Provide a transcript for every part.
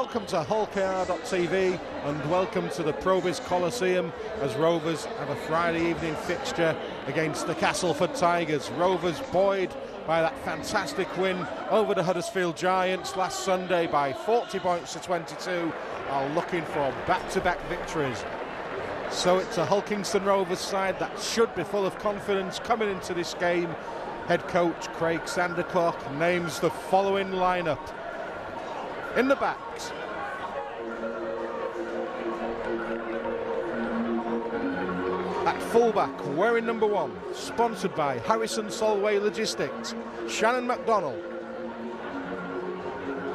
welcome to HullKR.tv and welcome to the Provis Coliseum as Rovers have a Friday evening fixture against the Castleford Tigers. Rovers buoyed by that fantastic win over the Huddersfield Giants last Sunday by 40 points to 22, are looking for back-to-back victories. So it's a Hull Kingston Rovers side that should be full of confidence coming into this game. Head coach Craig Sandercock names the following lineup. In the backs, at fullback, wearing number 1, sponsored by Harrison Solway Logistics, Shannon McDonnell.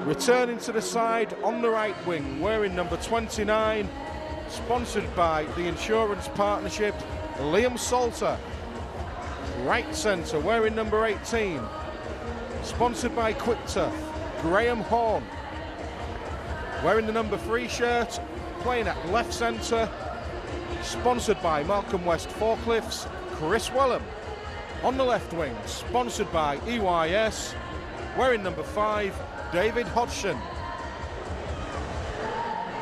Returning to the side on the right wing, wearing number 29, sponsored by the Insurance Partnership, Liam Salter. Right centre, wearing number 18, sponsored by Quickturf, Graham Horn. Wearing the number 3 shirt, playing at left centre, sponsored by Malcolm West Forklifts, Chris Wellham. On the left wing, sponsored by EYS, wearing number 5, David Hodgson.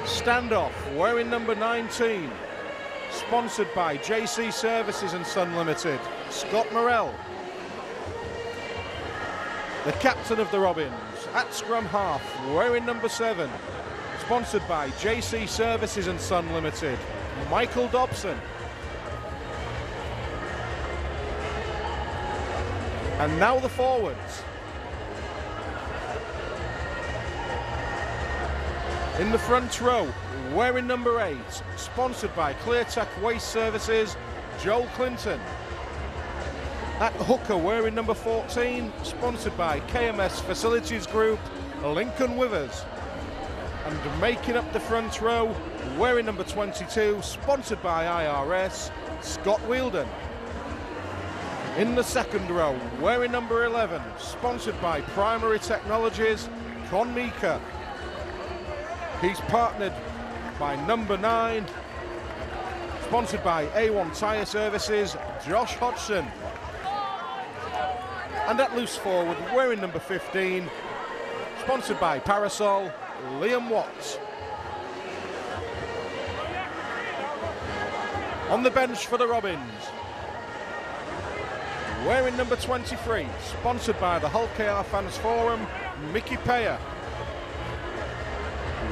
Standoff, wearing number 19, sponsored by JC Services and Son Limited, Scott Morell. The captain of the Robins, at scrum half, wearing number 7, sponsored by JC Services and Son Limited, Michael Dobson. And now the forwards. In the front row, wearing number 8, sponsored by ClearTech Waste Services, Joel Clinton. At hooker, wearing number 14, sponsored by KMS Facilities Group, Lincoln Withers. And making up the front row, wearing number 22, sponsored by IRS, Scott Wielden. In the second row, wearing number 11, sponsored by Primary Technologies, Con Meeker. He's partnered by number 9, sponsored by A1 Tyre Services, Josh Hodgson. And at loose forward, wearing number 15, sponsored by Parasol, Liam Watts. On the bench for the Robins, wearing number 23, sponsored by the Hull KR Fans Forum, Mickey Payer.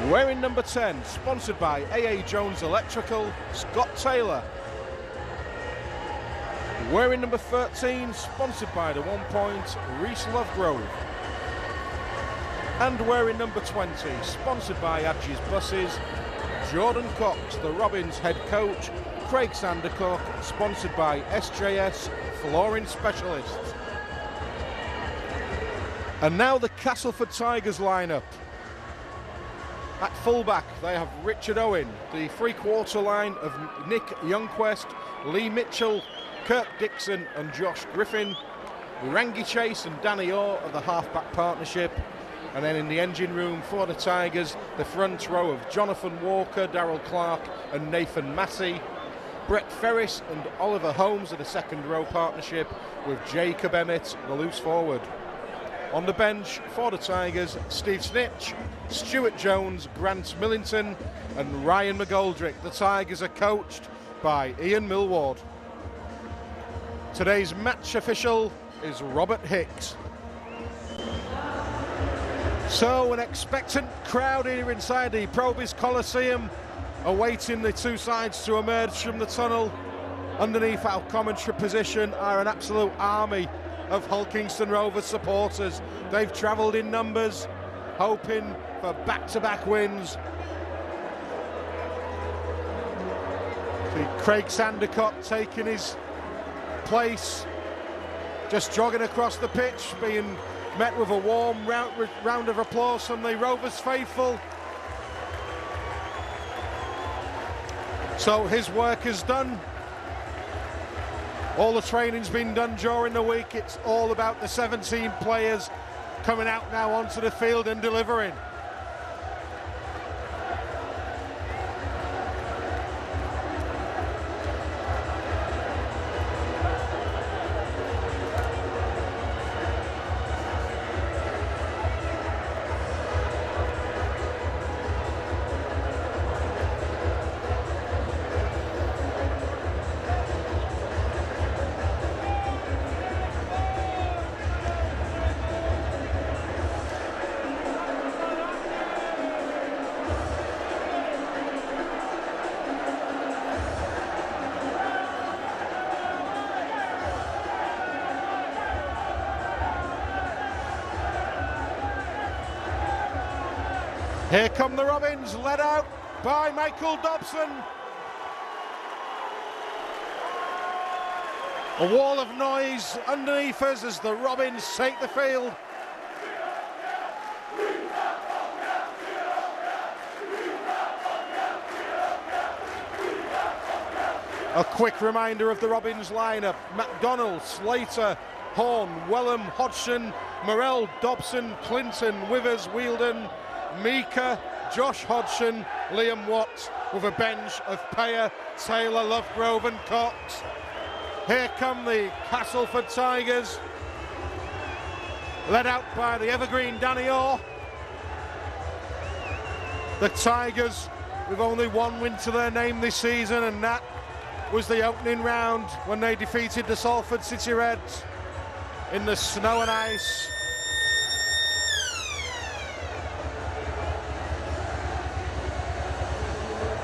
Wearing number 10, sponsored by AA Jones Electrical, Scott Taylor. Wearing number 13, sponsored by the 1 Point, Reese Lovegrove. And wearing number 20, sponsored by Adges Buses, Jordan Cox, the Robins head coach, Craig Sandercock, sponsored by SJS Flooring Specialists. And now the Castleford Tigers lineup. At fullback, they have Richard Owen, the three-quarter line of Nick Youngquest, Lee Mitchell, Kirk Dixon and Josh Griffin, Rangi Chase and Danny Orr of the halfback partnership. And then in the engine room for the Tigers, the front row of Jonathan Walker, Darryl Clark and Nathan Massey, Brett Ferris and Oliver Holmes of the second row partnership with Jacob Emmett, the loose forward. On the bench for the Tigers, Steve Snitch, Stuart Jones, Grant Millington and Ryan McGoldrick. The Tigers are coached by Ian Millward. Today's match official is Robert Hicks. So an expectant crowd here inside the Provis Coliseum, awaiting the two sides to emerge from the tunnel. Underneath our commentary position are an absolute army of Hull Kingston Rovers supporters. They've travelled in numbers, hoping for back-to-back wins. See Craig Sandercock taking his place, just jogging across the pitch, being met with a warm round of applause from the Rovers faithful. So his work is done. All the training's been done during the week. It's all about the 17 players coming out now onto the field and delivering. Here come the Robins, led out by Michael Dobson. A wall of noise underneath us as the Robins take the field. A quick reminder of the Robins lineup: MacDonald, Slater, Horn, Wellham, Hodgson, Morell, Dobson, Clinton, Withers, Wheeldon, Meeker, Josh Hodgson, Liam Watts, with a bench of Payer, Taylor, Lovegrove and Cox. Here come the Castleford Tigers, led out by the evergreen Danny Orr. The Tigers with only one win to their name this season, and that was the opening round when they defeated the Salford City Reds in the snow and ice.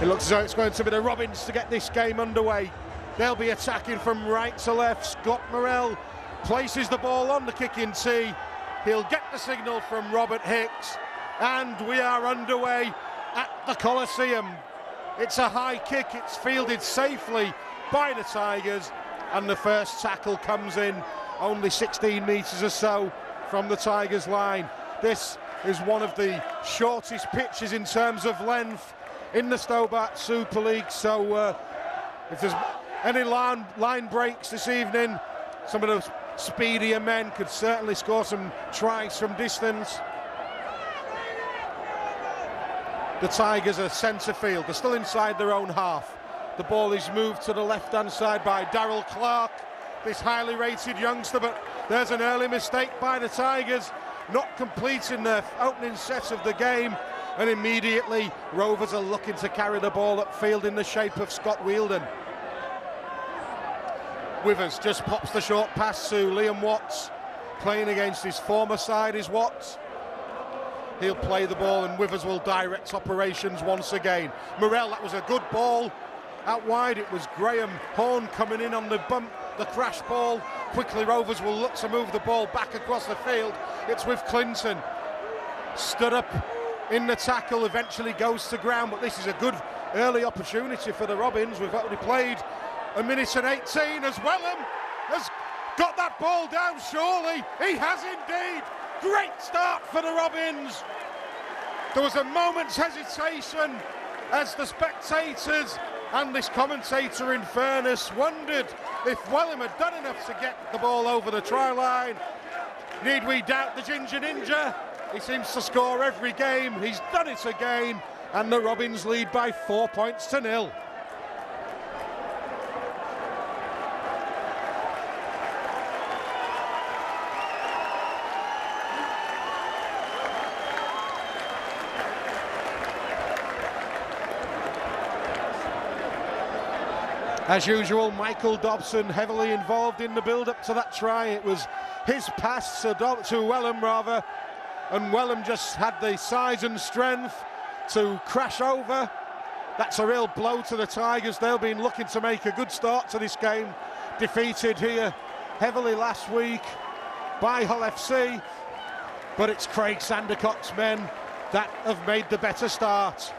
It looks as though it's going to be the Robins to get this game underway. They'll be attacking from right to left. Scott Morell places the ball on the kicking tee. He'll get the signal from Robert Hicks, and we are underway at the Coliseum. It's a high kick, it's fielded safely by the Tigers, and the first tackle comes in only 16 metres or so from the Tigers line. This is one of the shortest pitches in terms of length in the Stobart Super League, so if there's any line breaks this evening, some of those speedier men could certainly score some tries from distance. The Tigers are centre field, they're still inside their own half. The ball is moved to the left-hand side by Darryl Clark, this highly rated youngster, but there's an early mistake by the Tigers, not completing their opening set of the game, and immediately Rovers are looking to carry the ball upfield in the shape of Scott Wheeldon. Withers just pops the short pass to Liam Watts, playing against his former side is Watts. He'll play the ball and Withers will direct operations once again. Morell, that was a good ball. Out wide it was Graham Horn coming in on the bump, the crash ball. Quickly Rovers will look to move the ball back across the field. It's with Clinton. Stood up in the tackle, eventually goes to ground, but this is a good early opportunity for the Robins. We've only played a minute and 18 as Wellham has got that ball down, surely. He has indeed. Great start for the Robins. There was a moment's hesitation as the spectators and this commentator, in fairness, wondered if Wellham had done enough to get the ball over the try line. Need we doubt the Ginger Ninja? He seems to score every game. He's done it again, and the Robins lead by 4 points to 0. As usual, Michael Dobson heavily involved in the build-up to that try. It was his pass to Wellham, rather, and Wellham just had the size and strength to crash over. That's a real blow to the Tigers. They've been looking to make a good start to this game. Defeated here heavily last week by Hull FC, but it's Craig Sandercock's men that have made the better start.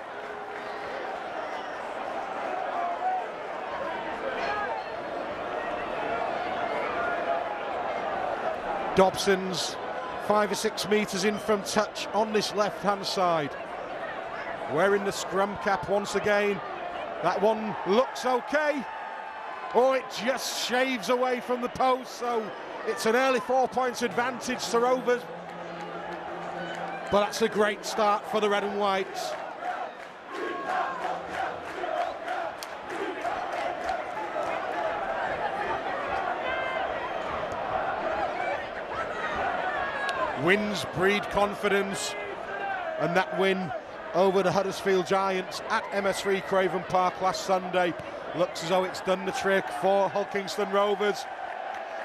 Dobson's 5 or 6 metres in from touch on this left-hand side. Wearing the scrum cap once again. That one looks okay. Oh, it just shaves away from the post, so it's an early 4 points advantage to Rovers. But that's a great start for the Red and Whites. Wins breed confidence, and that win over the Huddersfield Giants at MS3 Craven Park last Sunday looks as though it's done the trick for Hull Kingston Rovers.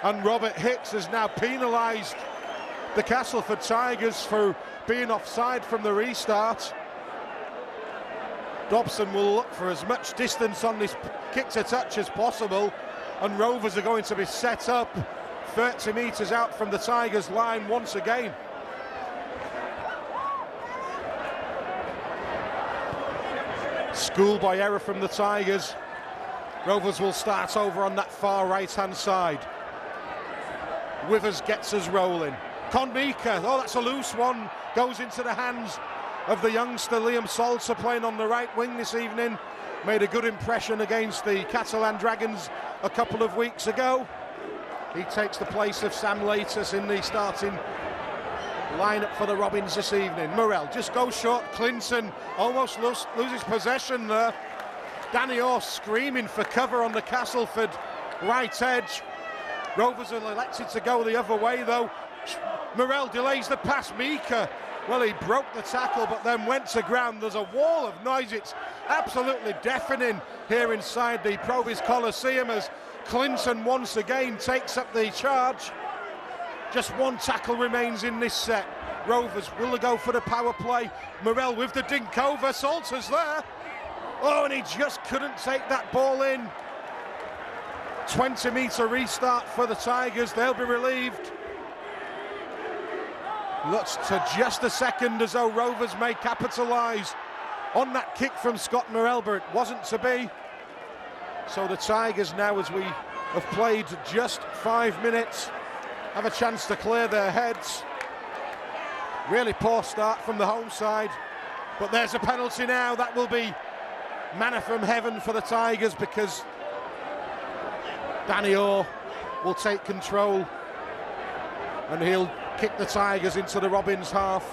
And Robert Hicks has now penalised the Castleford Tigers for being offside from the restart. Dobson will look for as much distance on this kick to touch as possible, and Rovers are going to be set up 30 metres out from the Tigers line once again. Schoolboy error from the Tigers. Rovers will start over on that far right-hand side. Withers gets us rolling. Konbika, oh, that's a loose one. Goes into the hands of the youngster Liam Salter, playing on the right wing this evening. Made a good impression against the Catalan Dragons a couple of weeks ago. He takes the place of Sam Latus in the starting lineup for the Robins this evening. Morrell just goes short. Clinton almost loses possession there. Danny Orr screaming for cover on the Castleford right edge. Rovers are elected to go the other way though. Morrell delays the pass. Mika, well, he broke the tackle but then went to ground. There's a wall of noise. It's absolutely deafening here inside the Provis Coliseum as Clinton once again takes up the charge. Just one tackle remains in this set. Rovers, will they go for the power play? Morrell with the dink over. Salter's there. Oh, and he just couldn't take that ball in. 20-metre restart for the Tigers. They'll be relieved. Looks to just a second as though Rovers may capitalise on that kick from Scott Morrell, but it wasn't to be. So the Tigers now, as we have played just 5 minutes, have a chance to clear their heads. Really poor start from the home side, but there's a penalty now. That will be manna from heaven for the Tigers because Danny Orr will take control and he'll kick the Tigers into the Robins half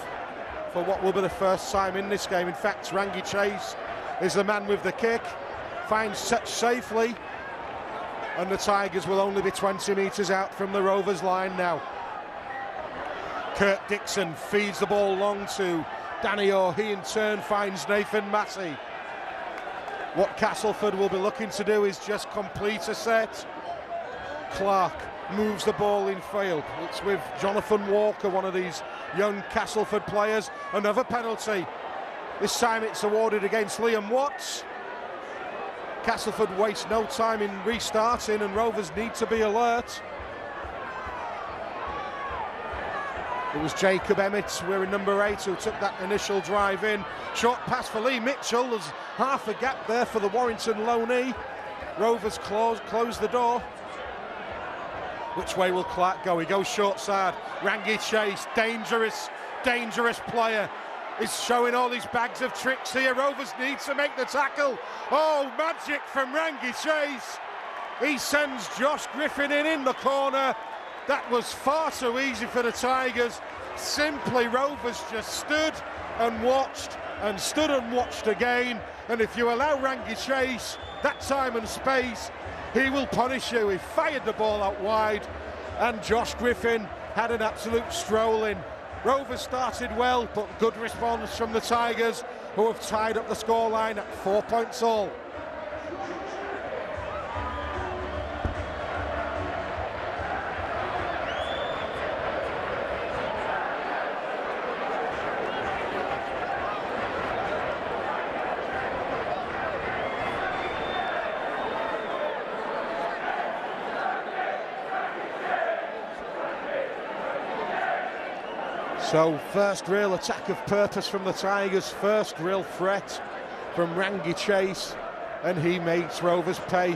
for what will be the first time in this game. In fact, Rangi Chase is the man with the kick, finds touch safely, and the Tigers will only be 20 metres out from the Rovers line now. Kurt Dixon feeds the ball long to Danny Orr. He in turn finds Nathan Massey. What Castleford will be looking to do is just complete a set. Clark moves the ball in field. It's with Jonathan Walker, one of these young Castleford players. Another penalty. This time it's awarded against Liam Watts. Castleford waste no time in restarting and Rovers need to be alert. It was Jacob Emmett, wearing number 8, who took that initial drive in. Short pass for Lee Mitchell. There's half a gap there for the Warrington loanee. Rovers close the door. Which way will Clark go? He goes short side. Rangi Chase, dangerous player. Is showing all these bags of tricks here. Rovers need to make the tackle. Oh, magic from Rangi Chase. He sends Josh Griffin in the corner. That was far too easy for the Tigers. Simply Rovers just stood and watched and stood and watched again. And if you allow Rangi Chase that time and space, he will punish you. He fired the ball out wide and Josh Griffin had an absolute stroll in. Rovers started well, but good response from the Tigers, who have tied up the scoreline at 4 points all. So first real attack of purpose from the Tigers, first real threat from Rangi Chase, and he makes Rovers pay.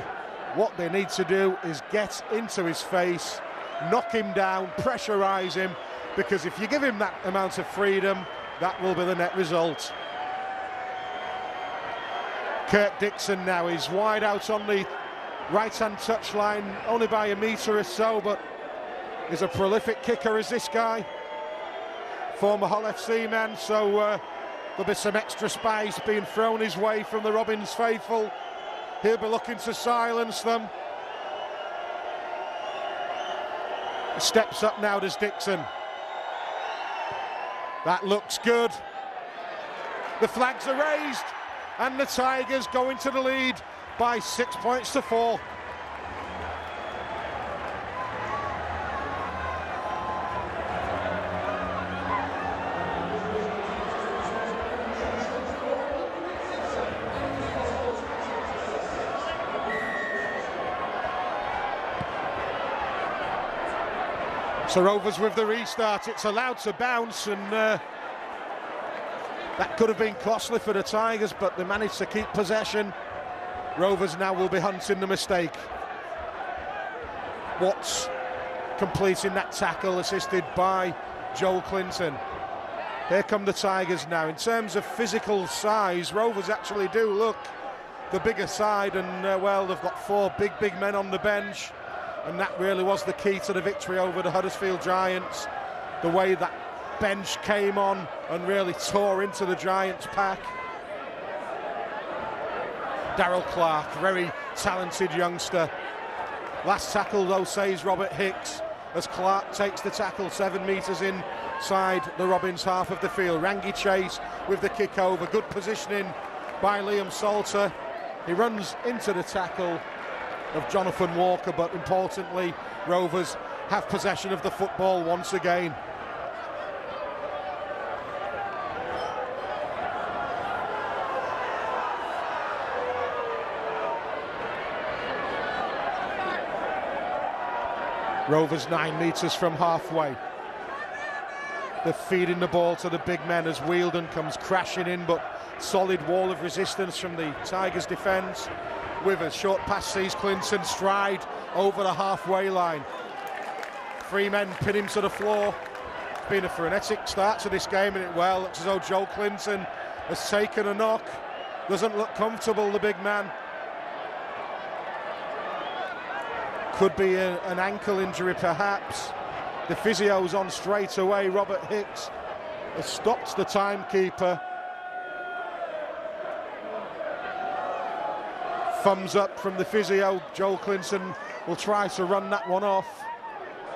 What they need to do is get into his face, knock him down, pressurise him, because if you give him that amount of freedom, that will be the net result. Kurt Dixon now is wide out on the right-hand touchline, only by a metre or so, but is a prolific kicker as this guy. Former Hull FC man, so there'll be some extra spice being thrown his way from the Robins faithful. He'll be looking to silence them. Steps up now, does Dixon. That looks good. The flags are raised and the Tigers go into the lead by 6 points to 4. So Rovers with the restart, it's allowed to bounce and That could have been costly for the Tigers, but they managed to keep possession. Rovers now will be hunting the mistake. Watts completing that tackle, assisted by Joel Clinton. Here come the Tigers now. In terms of physical size, Rovers actually do look the bigger side, and well, they've got 4 big men on the bench, and that really was the key to the victory over the Huddersfield Giants. The way that bench came on and really tore into the Giants pack. Darryl Clark, very talented youngster. Last tackle though, says Robert Hicks, as Clark takes the tackle 7 metres inside the Robins half of the field. Rangi Chase with the kick over, good positioning by Liam Salter. He runs into the tackle of Jonathan Walker, but importantly, Rovers have possession of the football once again. Rovers 9 metres from halfway. They're feeding the ball to the big men as Wheeldon comes crashing in, but solid wall of resistance from the Tigers' defence. Withers, short pass, sees Clinton stride over the halfway line. 3 men pin him to the floor. It's been a frenetic start to this game, and it well looks as though Joe Clinton has taken a knock. Doesn't look comfortable, the big man. Could be an ankle injury perhaps. The physio's on straight away. Robert Hicks has stopped the timekeeper. Thumbs up from the physio. Joel Clinton will try to run that one off.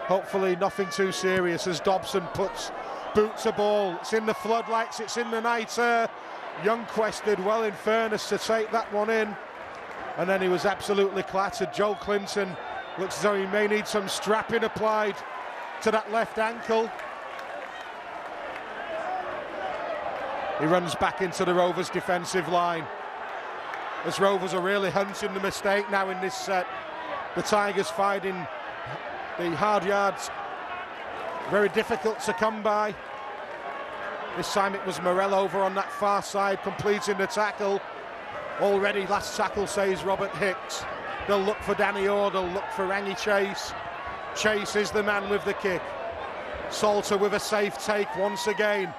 Hopefully nothing too serious as Dobson puts boots a ball. It's in the floodlights, it's in the night air. Youngquest did well, in fairness, to take that one in. And then he was absolutely clattered. Joel Clinton looks as though he may need some strapping applied to that left ankle. He runs back into the Rovers defensive line, as Rovers are really hunting the mistake now in this set. The Tigers finding the hard yards very difficult to come by. This time it was Morell over on that far side completing the tackle. Already last tackle, says Robert Hicks. They'll look for Danny Orr, they'll look for Rangi Chase. Chase is the man with the kick. Salter with a safe take once again.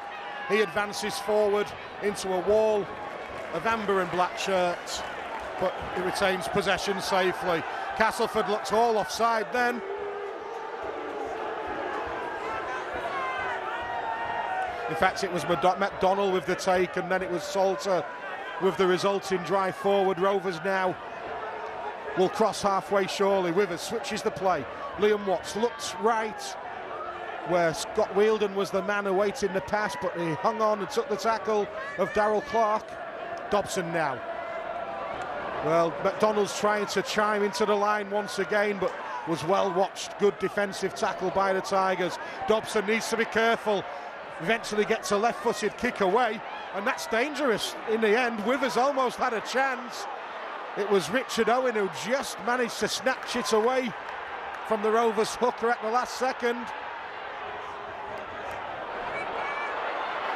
He advances forward into a wall of amber and black shirts, but he retains possession safely. Castleford looks all offside then. In fact, it was McDonnell with the take, and then it was Salter with the resulting drive forward. Rovers now will cross halfway surely. Withers switches the play. Liam Watts looks right, where Scott Wheeldon was the man awaiting the pass, but he hung on and took the tackle of Darryl Clark. Dobson now. Well, McDonald's trying to chime into the line once again, but was well watched. Good defensive tackle by the Tigers. Dobson needs to be careful. Eventually gets a left-footed kick away, and that's dangerous in the end. Withers almost had a chance. It was Richard Owen who just managed to snatch it away from the Rovers hooker at the last second.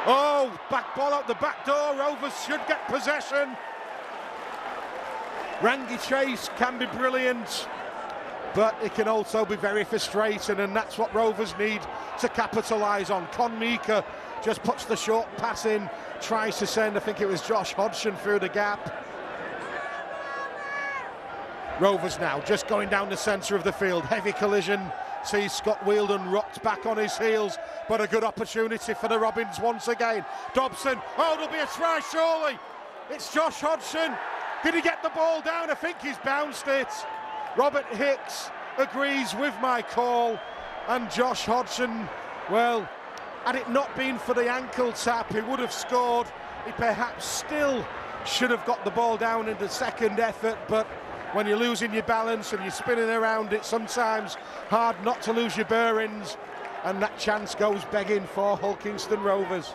Oh, back ball out the back door. Rovers should get possession. Rangi Chase can be brilliant, but it can also be very frustrating, and that's what Rovers need to capitalise on. Con Meeker just puts the short pass in, tries to send, I think it was Josh Hodgson, through the gap. Rovers now just going down the centre of the field. Heavy collision, sees Scott Wheeldon rocked back on his heels, but a good opportunity for the Robins once again. Dobson, oh, there'll be a try surely. It's Josh Hodgson. Did he get the ball down? I think he's bounced it. Robert Hicks agrees with my call, and Josh Hodgson, well, had it not been for the ankle tap, he would have scored. He perhaps still should have got the ball down in the second effort, but when you're losing your balance and you're spinning around, it's sometimes hard not to lose your bearings, and that chance goes begging for Hull Kingston Rovers.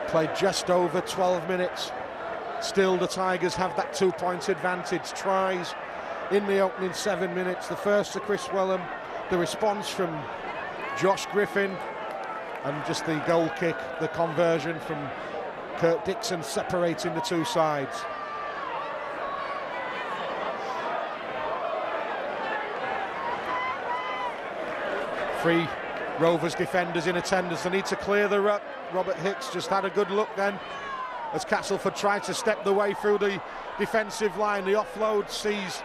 Played just over 12 minutes. Still the Tigers have that 2-point advantage. Tries in the opening 7 minutes. The first to Chris Wellham, the response from Josh Griffin, and just the goal kick, the conversion from Kirk Dixon separating the two sides. Three Rovers defenders in attendance. They need to clear the ruck. Robert Hicks just had a good look then as Castleford tried to step the way through the defensive line. The offload sees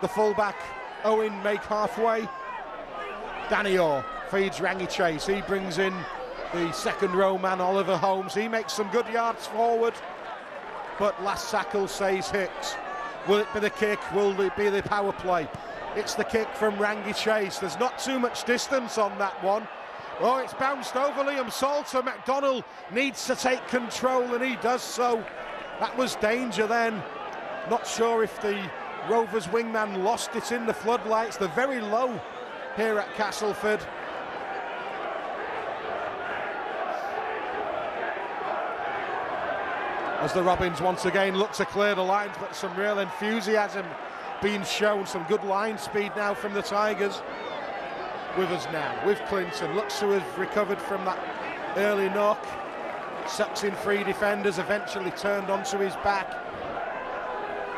the fullback Owen make halfway. Danny Orr feeds Rangi Chase. He brings in the second row man Oliver Holmes. He makes some good yards forward, but last tackle says Hicks. Will it be the kick? Will it be the power play? It's the kick from Rangi Chase. There's not too much distance on that one. Oh, it's bounced over Liam Salter. McDonnell needs to take control, and he does so. That was danger then. Not sure if the Rovers wingman lost it in the floodlights. They're very low here at Castleford. As the Robins once again look to clear the lines, but some real enthusiasm being shown, some good line speed now from the Tigers. Withers now with Clinton, looks to have recovered from that early knock, sucks in three defenders, eventually turned onto his back.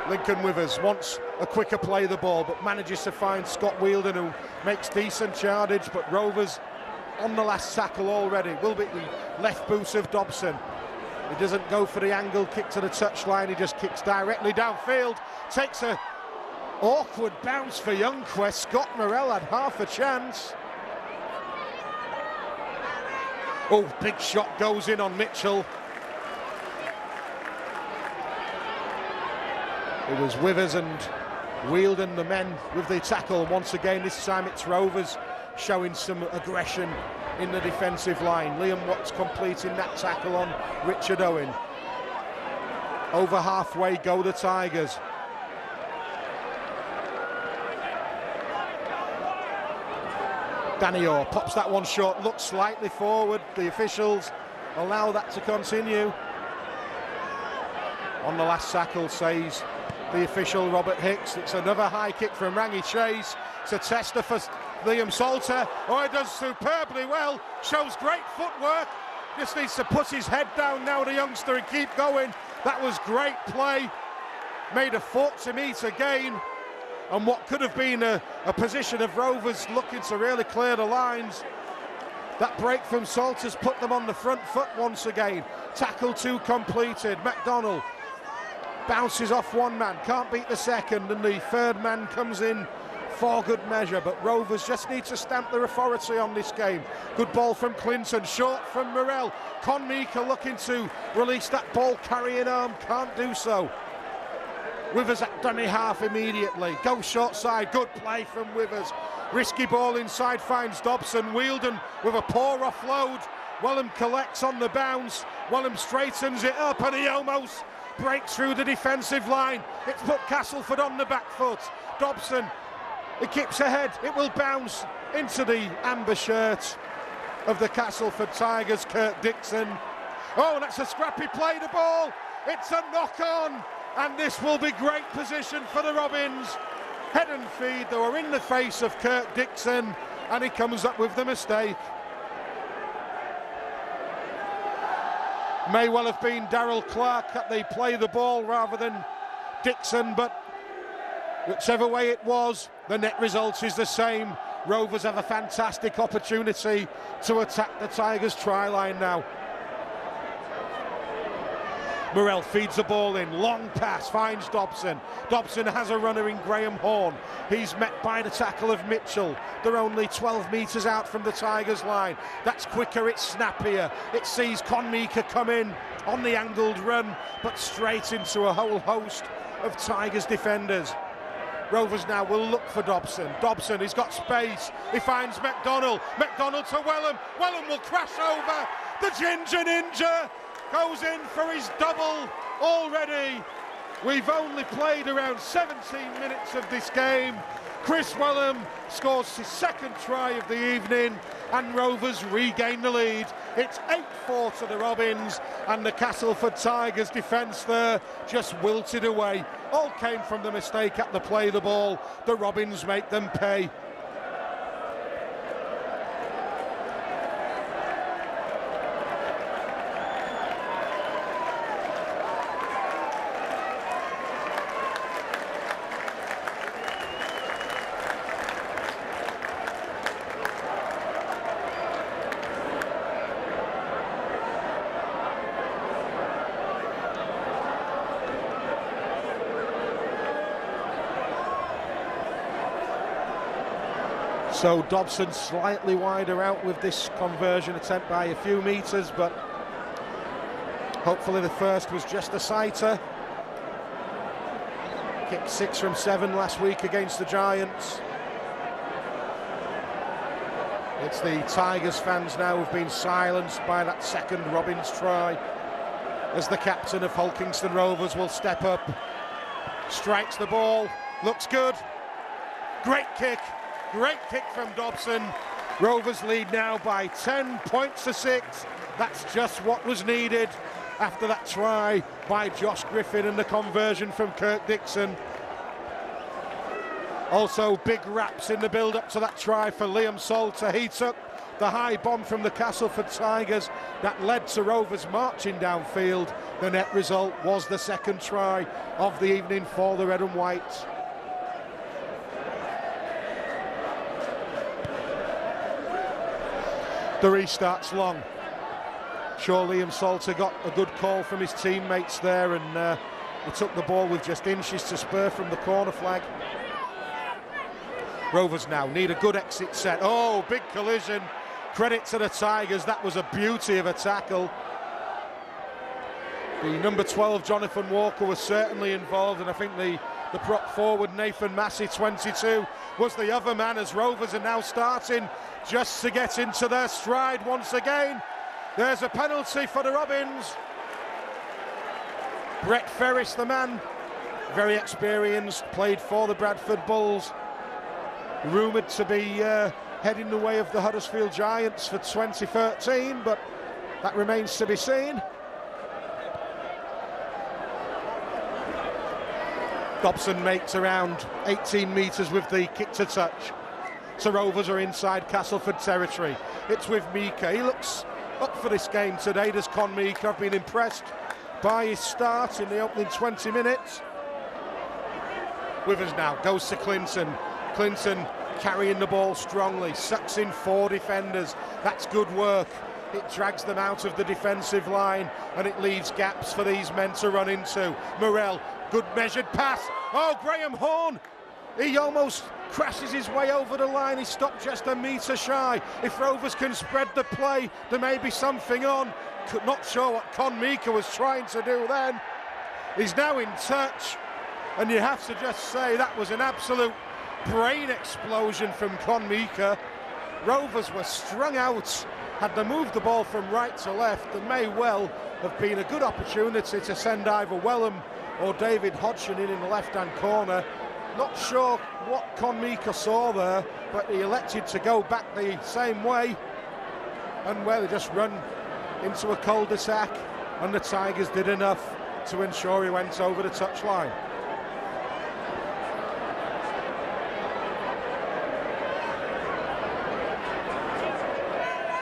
Lincoln Withers wants a quicker play the ball, but manages to find Scott Wheeldon, who makes decent yardage, but Rovers on the last tackle already. Will be the left boot of Dobson. He doesn't go for the angle kick to the touchline, he just kicks directly downfield, takes a awkward bounce for Youngquest. Scott Morrell had half a chance. Oh, big shot goes in on Mitchell. It was Withers and Wheeldon, the men with the tackle. Once again, this time it's Rovers showing some aggression in the defensive line. Liam Watts completing that tackle on Richard Owen. Over halfway go the Tigers. Danny Orr pops that one short, looks slightly forward. The officials allow that to continue. On the last tackle says the official Robert Hicks. It's another high kick from Rangi Chase to tester for Liam Salter. Oh, he does superbly well, shows great footwork. Just needs to put his head down now, the youngster, and keep going. That was great play. Made a 40-metre gain. And what could have been a position of Rovers looking to really clear the lines. That break from Salters put them on the front foot once again. Tackle 2 completed. McDonnell bounces off one man, can't beat the second, and the third man comes in for good measure. But Rovers just need to stamp their authority on this game. Good ball from Clinton, short from Morrell. Conmeeker looking to release that ball carrying arm, can't do so. Withers at dummy half immediately. Goes short side, good play from Withers. Risky ball inside, finds Dobson. Wheeldon with a poor offload. Wellham collects on the bounce. Wellham straightens it up, and he almost breaks through the defensive line. It's put Castleford on the back foot. Dobson, it keeps ahead. It will bounce into the amber shirt of the Castleford Tigers, Kirk Dixon. Oh, that's a scrappy play, the ball. It's a knock-on. And this will be great position for the Robins. Head and feed, they were in the face of Kirk Dixon, and he comes up with the mistake. May well have been Darryl Clark that they play the ball rather than Dixon, but whichever way it was, the net result is the same. Rovers have a fantastic opportunity to attack the Tigers' try line now. Morrell feeds the ball in, long pass, finds Dobson. Dobson has a runner in Graham Horn. He's met by the tackle of Mitchell. They're only 12 metres out from the Tigers' line. That's quicker, it's snappier. It sees Conmeeker come in on the angled run, but straight into a whole host of Tigers defenders. Rovers now will look for Dobson. Dobson, he's got space. He finds McDonnell. McDonnell to Wellham. Wellham will crash over. The Ginger Ninja goes in for his double already. We've only played around 17 minutes of this game. Chris Wellham scores his second try of the evening, and Rovers regain the lead. It's 8-4 to the Robins, and the Castleford Tigers defence there just wilted away. All came from the mistake at the play the ball. The Robins make them pay. So Dobson slightly wider out with this conversion attempt by a few metres, but hopefully the first was just a sighter. Kicked 6 from 7 last week against the Giants. It's the Tigers fans now who've been silenced by that second Robbins try, as the captain of Hulkingston Rovers will step up, strikes the ball, looks good, great kick from Dobson. Rovers lead now by 10 points to 6. That's just what was needed after that try by Josh Griffin and the conversion from Kirk Dixon. Also big raps in the build-up to that try for Liam Salter. He took the high bomb from the Castleford Tigers that led to Rovers marching downfield. The net result was the second try of the evening for the Red and Whites. The restart's long. Sure, Liam Salter got a good call from his teammates there, and he took the ball with just inches to spur from the corner flag. Rovers now need a good exit set. Oh, big collision. Credit to the Tigers, that was a beauty of a tackle. The number 12, Jonathan Walker, was certainly involved, and I think the prop forward, Nathan Massey, 22, was the other man, as Rovers are now starting just to get into their stride once again. There's a penalty for the Robins. Brett Ferris, the man, very experienced, played for the Bradford Bulls, rumoured to be heading the way of the Huddersfield Giants for 2013, but that remains to be seen. Dobson makes around 18 metres with the kick to touch. So Rovers are inside Castleford territory. It's with Mika. He looks up for this game today, does Con Mika. I've been impressed by his start in the opening 20 minutes. Withers now goes to Clinton. Clinton carrying the ball strongly, sucks in 4 defenders. That's good work. It drags them out of the defensive line, and it leaves gaps for these men to run into. Morel, good measured pass. Oh, Graham Horn, he almost crashes his way over the line. He stopped just a metre shy. If Rovers can spread the play, there may be something on. Not sure what Con Mika was trying to do then. He's now in touch, and you have to just say that was an absolute brain explosion from Con Mika. Rovers were strung out. Had they moved the ball from right to left, there may well have been a good opportunity to send either Wellham or David Hodgson in the left-hand corner. Not sure what Con Mika saw there, but he elected to go back the same way, and they just run into a cul-de-sac, and the Tigers did enough to ensure he went over the touchline.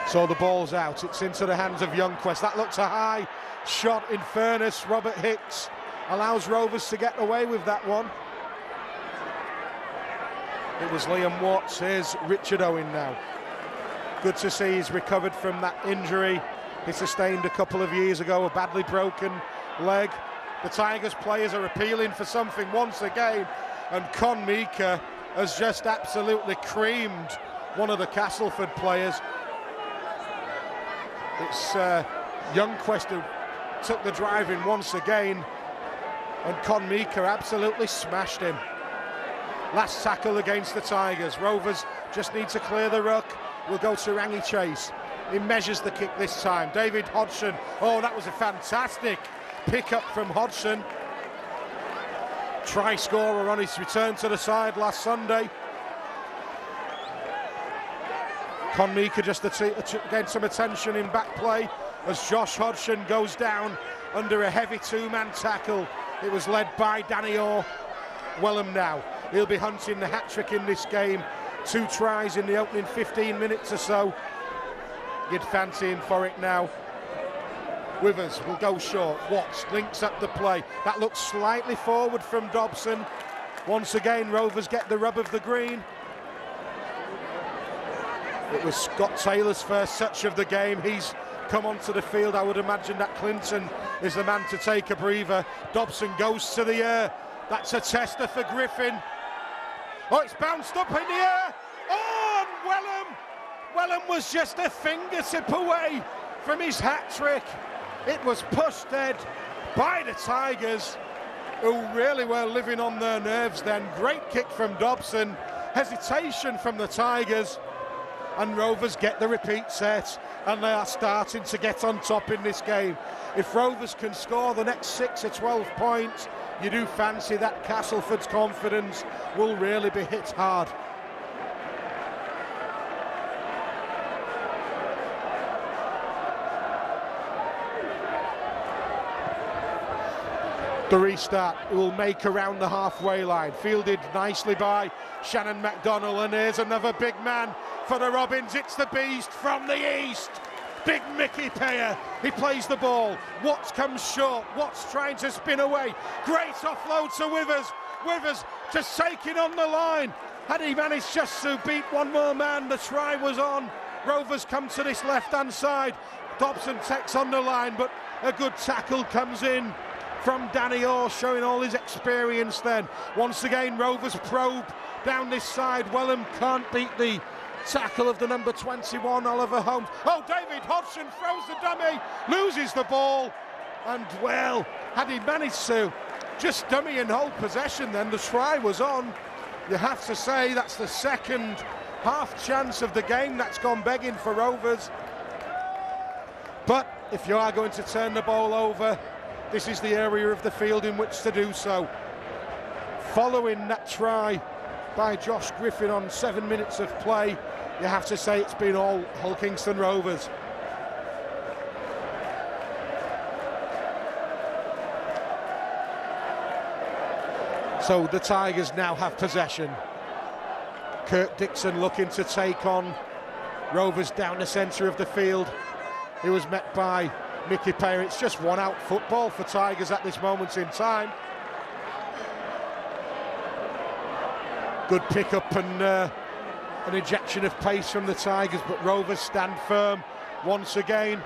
So the ball's out, it's into the hands of Youngquest. That looks a high shot. In fairness, Robert Hicks allows Rovers to get away with that one. It was Liam Watts. Here's Richard Owen now. Good to see he's recovered from that injury he sustained a couple of years ago, a badly broken leg. The Tigers players are appealing for something once again, and Con Mika has just absolutely creamed one of the Castleford players. It's Youngquest who took the drive in once again, and Con Mika absolutely smashed him. Last tackle against the Tigers. Rovers just need to clear the ruck. We'll go to Rangi Chase. He measures the kick this time. David Hodgson. Oh, that was a fantastic pick-up from Hodgson. Try scorer on his return to the side last Sunday. Con Mika just gained some attention in back play as Josh Hodgson goes down under a heavy 2-man tackle. It was led by Danny Orr. Wellham now. He'll be hunting the hat-trick in this game. 2 tries in the opening 15 minutes or so. You'd fancy him for it now. Withers will go short. Watts links up the play. That looks slightly forward from Dobson. Once again, Rovers get the rub of the green. It was Scott Taylor's first touch of the game. He's come onto the field. I would imagine that Clinton is the man to take a breather. Dobson goes to the air. That's a tester for Griffin. Oh, it's bounced up in the air. Oh, Wellham was just a fingertip away from his hat-trick. It was pushed dead by the Tigers, who really were living on their nerves then. Great kick from Dobson, hesitation from the Tigers, and Rovers get the repeat set, and they are starting to get on top in this game. If Rovers can score the next 6 or 12 points, you do fancy that Castleford's confidence will really be hit hard. The restart will make around the halfway line, fielded nicely by Shannon McDonnell, and here's another big man for the Robins. It's the beast from the east, big Mickey Payer. He plays the ball. Watts comes short. Watts trying to spin away. Great offload to Withers just taking on the line. Had he managed just to beat one more man, the try was on. Rovers come to this left-hand side. Dobson takes on the line, but a good tackle comes in from Danny Orr, showing all his experience then. Once again, Rovers probe down this side. Wellham can't beat the tackle of the number 21, Oliver Holmes. Oh, David Hodgson throws the dummy, loses the ball, and well, had he managed to just dummy and hold possession, then the try was on. You have to say that's the second half chance of the game that's gone begging for Rovers. But if you are going to turn the ball over, this is the area of the field in which to do so. Following that try by Josh Griffin on 7 minutes of play, you have to say it's been all Hull Kingston Rovers. So the Tigers now have possession. Kirk Dixon looking to take on Rovers down the centre of the field. He was met by Mickey Payer. It's just one-out football for Tigers at this moment in time. Good pick-up and an injection of pace from the Tigers, but Rovers stand firm once again.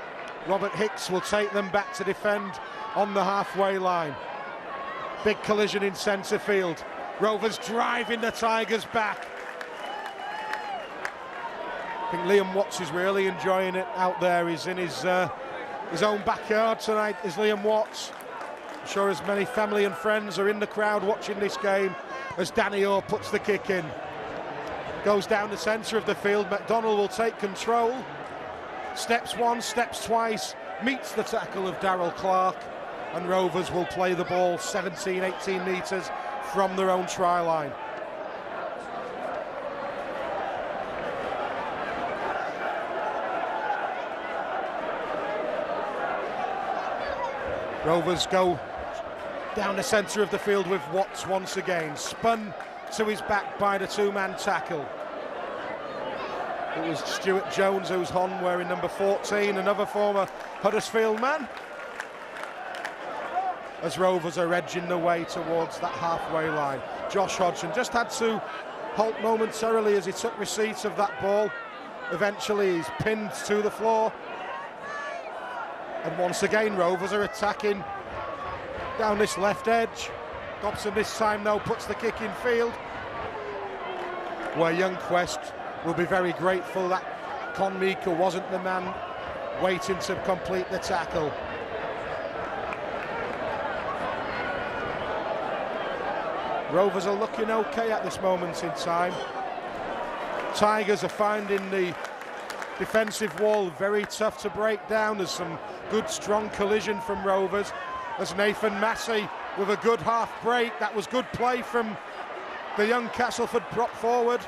Robert Hicks will take them back to defend on the halfway line. Big collision in centre field. Rovers driving the Tigers back. I think Liam Watts is really enjoying it out there. He's in his own backyard tonight, is Liam Watts. I'm sure as many family and friends are in the crowd watching this game as Danny Orr puts the kick in. Goes down the centre of the field. McDonnell will take control. Steps once, steps twice, meets the tackle of Darryl Clark, and Rovers will play the ball 17, 18 metres from their own try line. Rovers go down the centre of the field with Watts once again, spun to his back by the two-man tackle. It was Stuart Jones who's on wearing number 14, another former Huddersfield man. As Rovers are edging the way towards that halfway line. Josh Hodgson just had to halt momentarily as he took receipt of that ball. Eventually he's pinned to the floor. And once again, Rovers are attacking down this left edge. Dobson this time, though, puts the kick in field, where Youngquest will be very grateful that Con Meeker wasn't the man waiting to complete the tackle. Rovers are looking okay at this moment in time. Tigers are finding the defensive wall very tough to break down. There's some good strong collision from Rovers as Nathan Massey with a good half break. That was good play from the young Castleford prop forward.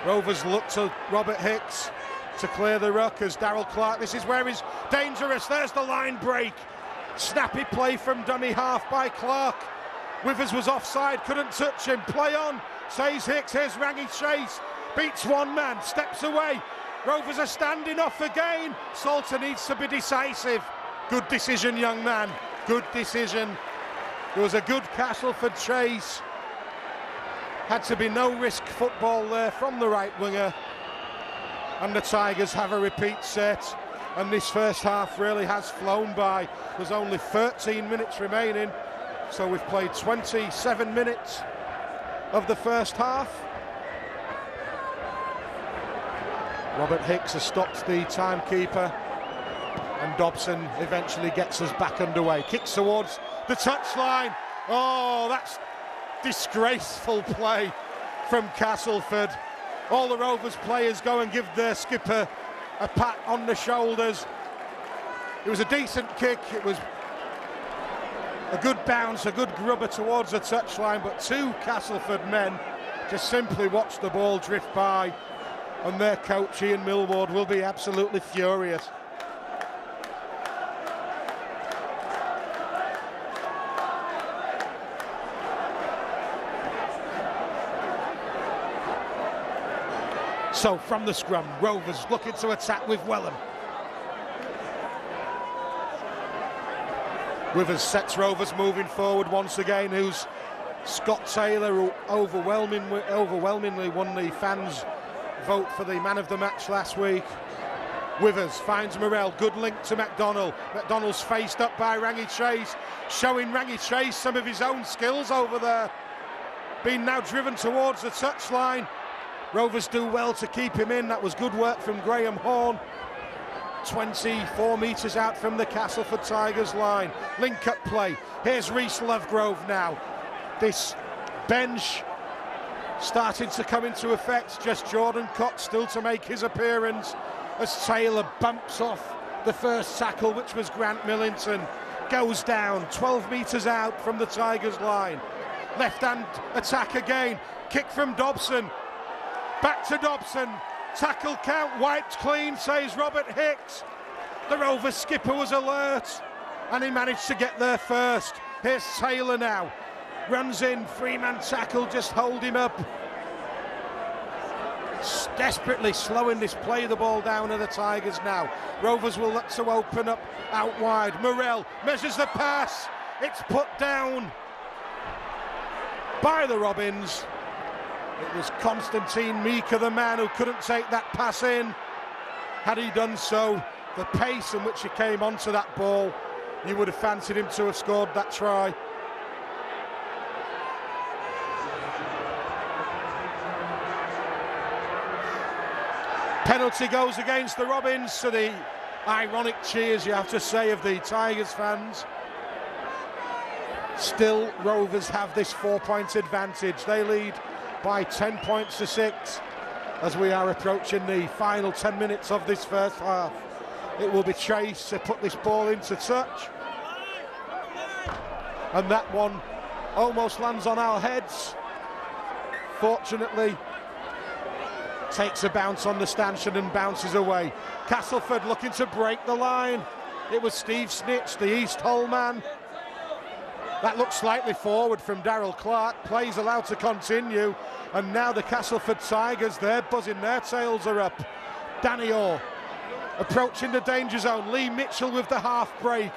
Rovers look to Robert Hicks to clear the ruck as Darryl Clark. This is where he's dangerous. There's the line break. Snappy play from dummy half by Clark. Withers was offside, couldn't touch him. Play on, says Hicks. Here's Rangy Chase. Beats one man, steps away. Rovers are standing off again. Salter needs to be decisive. Good decision, young man. Good decision. There was a good Castleford chase. Had to be no risk football there from the right winger. And the Tigers have a repeat set. And this first half really has flown by. There's only 13 minutes remaining. So we've played 27 minutes of the first half. Robert Hicks has stopped the timekeeper, and Dobson eventually gets us back underway. Kicks towards the touchline. Oh, that's disgraceful play from Castleford. All the Rovers players go and give their skipper a pat on the shoulders. It was a decent kick. It was a good bounce, a good grubber towards the touchline, but two Castleford men just simply watched the ball drift by, and their coach Ian Millward will be absolutely furious. So from the scrum, Rovers looking to attack with Wellham. Withers sets Rovers moving forward once again, who's Scott Taylor, who overwhelmingly won the fans' vote for the man of the match last week. Withers finds Morrell, good link to McDonnell. McDonnell's faced up by Rangi Chase, showing Rangi Chase some of his own skills over there. Being now driven towards the touchline. Rovers do well to keep him in. That was good work from Graham Horn. 24 metres out from the Castleford Tigers line. Link-up play. Here's Rhys Lovegrove now. This bench starting to come into effect. Just Jordan Cox still to make his appearance as Taylor bumps off the first tackle, which was Grant Millington. Goes down 12 metres out from the Tigers line. Left-hand attack again. Kick from Dobson. Back to Dobson. Tackle count wiped clean, says Robert Hicks. The Rovers skipper was alert and he managed to get there first. Here's Taylor now. Runs in, three-man tackle, just hold him up. Desperately slowing this play the ball down of the Tigers now. Rovers will look to open up out wide. Morrell measures the pass. It's put down by the Robins. It was Constantine Meeker, the man who couldn't take that pass in. Had he done so, the pace in which he came onto that ball, you would have fancied him to have scored that try. Penalty goes against the Robins, to the ironic cheers, you have to say, of the Tigers fans. Still, Rovers have this 4-point advantage. They lead by 10 points to 6 as we are approaching the final 10 minutes of this first half. It will be Chase to put this ball into touch, and that one almost lands on our heads. Fortunately, takes a bounce on the stanchion and bounces away. Castleford looking to break the line. It was Steve Snitch, the East Hull man. That looks slightly forward from Darryl Clark. Play's allowed to continue. And now the Castleford Tigers, they're buzzing, their tails are up. Danny Orr approaching the danger zone. Lee Mitchell with the half break.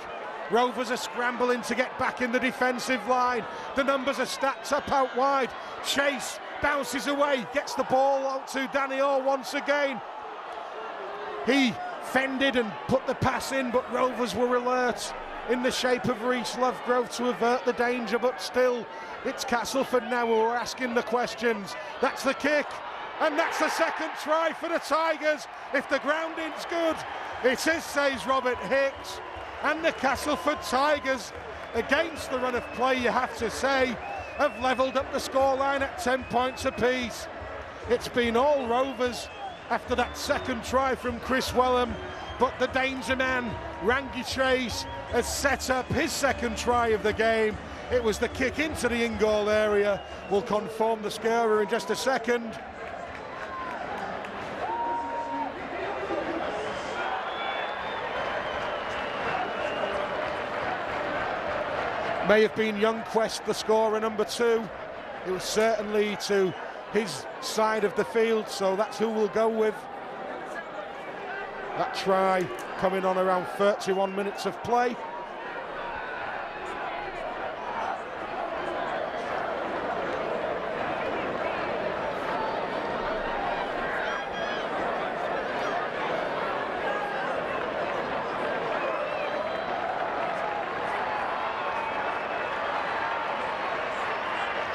Rovers are scrambling to get back in the defensive line. The numbers are stacked up out wide. Chase bounces away, gets the ball out to Danny Orr once again. He fended and put the pass in, but Rovers were alert in the shape of Rhys Lovegrove to avert the danger, but still it's Castleford now who are asking the questions. That's the kick, and that's the second try for the Tigers. If the grounding's good, it is, says Robert Hicks. And the Castleford Tigers, against the run of play, you have to say, have levelled up the scoreline at 10 points apiece. It's been all Rovers after that second try from Chris Wellham, but the danger man, Rangi Chase, has set up his second try of the game. It was the kick into the in-goal area. We'll confirm the scorer in just a second. May have been Youngquest, the scorer, number 2. It was certainly to his side of the field, so that's who we'll go with. That try coming on around 31 minutes of play.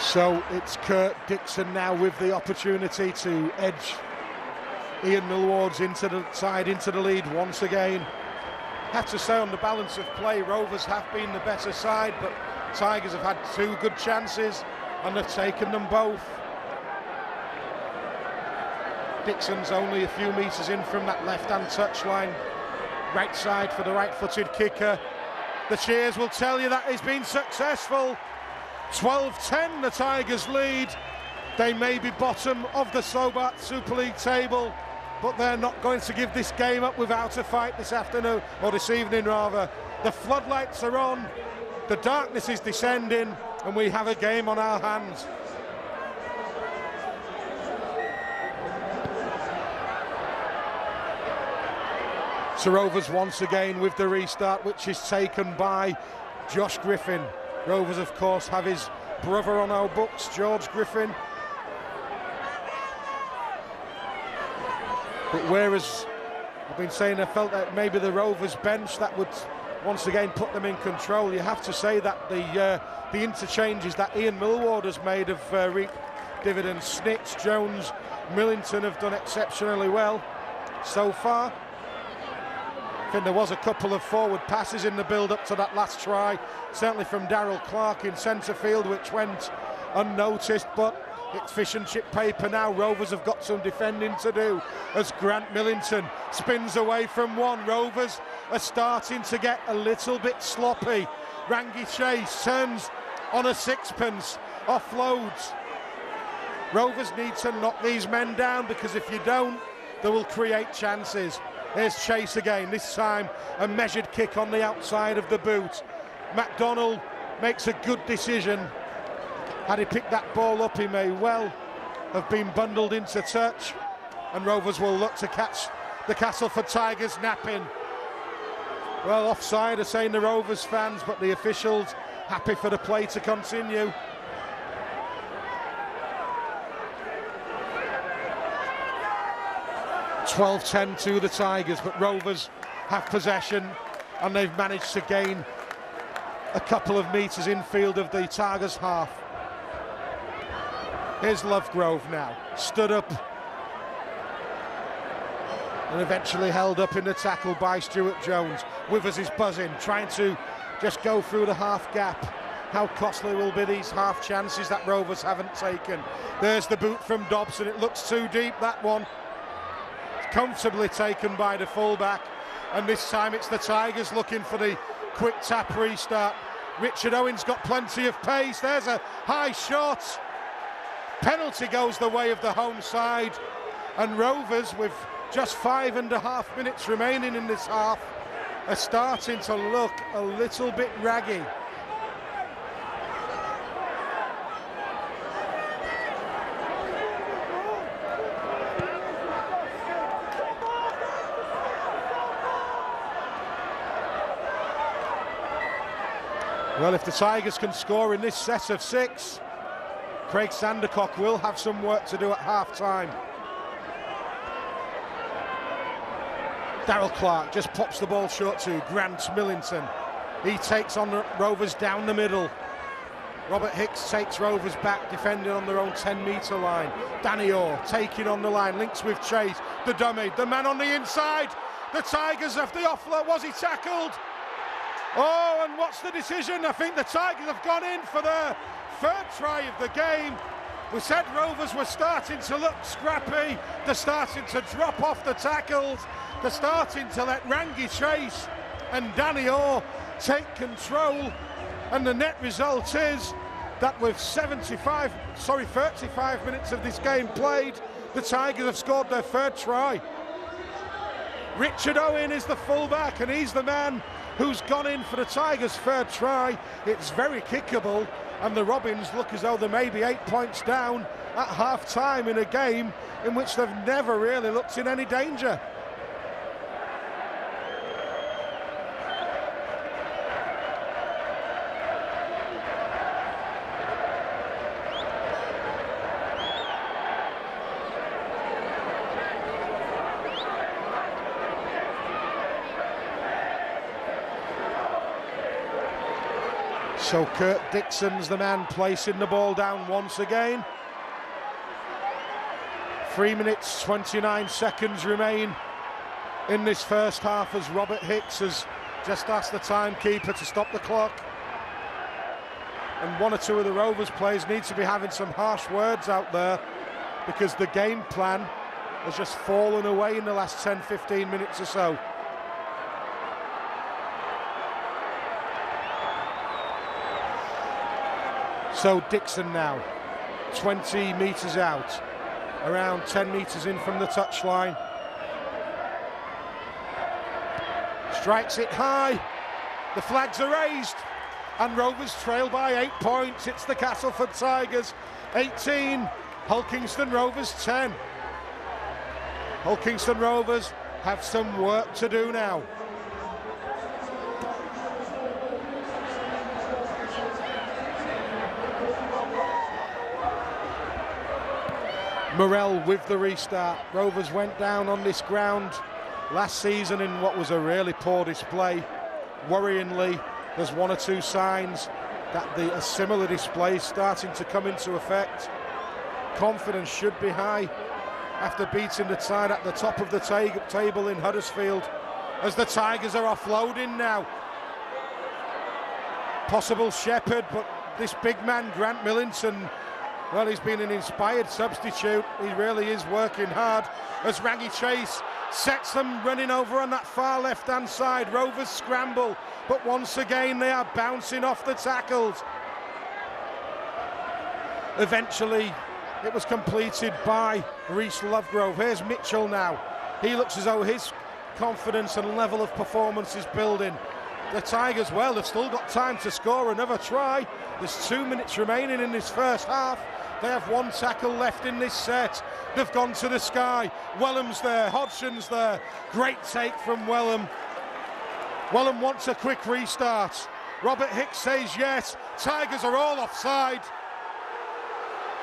So it's Kurt Dixon now with the opportunity to edge Ian Millward's into the lead once again. Have to say, on the balance of play, Rovers have been the better side, but Tigers have had 2 good chances and they've taken them both. Dixon's only a few metres in from that left-hand touchline. Right side for the right-footed kicker. The cheers will tell you that he's been successful. 12-10 the Tigers lead. They may be bottom of the Sobart Super League table, but they're not going to give this game up without a fight this afternoon, or this evening rather. The floodlights are on, the darkness is descending, and we have a game on our hands. So Rovers once again with the restart, which is taken by Josh Griffin. Rovers, of course, have his brother on our books, George Griffin. But whereas I've been saying I felt that maybe the Rovers bench that would once again put them in control, you have to say that the interchanges that Ian Millward has made have reaped dividends. Snitz, Jones, Millington have done exceptionally well so far. I think there was a couple of forward passes in the build-up to that last try, certainly from Darryl Clark in centre field, which went unnoticed, but it's fish and chip paper now. Rovers have got some defending to do as Grant Millington spins away from one. Rovers are starting to get a little bit sloppy. Rangi Chase turns on a sixpence, offloads. Rovers need to knock these men down, because if you don't, they will create chances. Here's Chase again, this time a measured kick on the outside of the boot. McDonnell makes a good decision. Had he picked that ball up, he may well have been bundled into touch, and Rovers will look to catch the Castleford Tigers napping. Well, offside are saying the Rovers fans, but the officials happy for the play to continue. (12-10) to the Tigers, but Rovers have possession and they've managed to gain a couple of metres infield of the Tigers half. Here's Lovegrove now, stood up and eventually held up in the tackle by Stuart Jones. Withers is buzzing, trying to just go through the half gap. How costly will be these half chances that Rovers haven't taken? There's the boot from Dobson, it looks too deep, that one. Comfortably taken by the fullback, and this time it's the Tigers looking for the quick tap restart. Richard Owen's got plenty of pace, there's a high shot. Penalty goes the way of the home side, and Rovers, with just 5.5 minutes remaining in this half, are starting to look a little bit raggy. Well, if the Tigers can score in this set of 6, Craig Sandercock will have some work to do at half-time. Darryl Clark just pops the ball short to Grant Millington. He takes on the Rovers down the middle. Robert Hicks takes Rovers back, defending on their own 10-metre line. Danny Orr taking on the line, links with Chase, the dummy, the man on the inside. The Tigers have the offload. Was he tackled? Oh, and what's the decision? I think the Tigers have gone in for their 3rd try of the game. We said Rovers were starting to look scrappy. They're starting to drop off the tackles. They're starting to let Rangi Chase and Danny Orr take control. And the net result is that with 35 minutes of this game played, the Tigers have scored their 3rd try. Richard Owen is the fullback, and he's the man who's gone in for the Tigers' 3rd try. It's very kickable, and the Robins look as though they may be 8 points down at half-time in a game in which they've never really looked in any danger. So Kurt Dixon's the man placing the ball down once again. 3 minutes 29 seconds remain in this first half as Robert Hicks has just asked the timekeeper to stop the clock. And one or two of the Rovers players need to be having some harsh words out there, because the game plan has just fallen away in the last 10-15 minutes or so. So Dixon now 20 metres out, around 10 metres in from the touchline. Strikes it high, the flags are raised, and Rovers trail by 8 points. It's the Castleford Tigers 18, Hulkingston Rovers 10. Hulkingston Rovers have some work to do now. Morrell with the restart. Rovers went down on this ground last season in what was a really poor display. Worryingly, there's one or two signs that a similar display is starting to come into effect. Confidence should be high after beating the side at the top of the table in Huddersfield, as the Tigers are offloading now. Possible Shepherd, but this big man, Grant Millington, well, he's been an inspired substitute. He really is working hard as Rangy Chase sets them running over on that far left-hand side. Rovers scramble, but once again they are bouncing off the tackles. Eventually, it was completed by Reece Lovegrove. Here's Mitchell now. He looks as though his confidence and level of performance is building. The Tigers, well, they've still got time to score another try. There's 2 minutes remaining in this first half. They have one tackle left in this set. They've gone to the sky. Wellham's there, Hodgson's there. Great take from Wellham. Wellham wants a quick restart. Robert Hicks says yes. Tigers are all offside.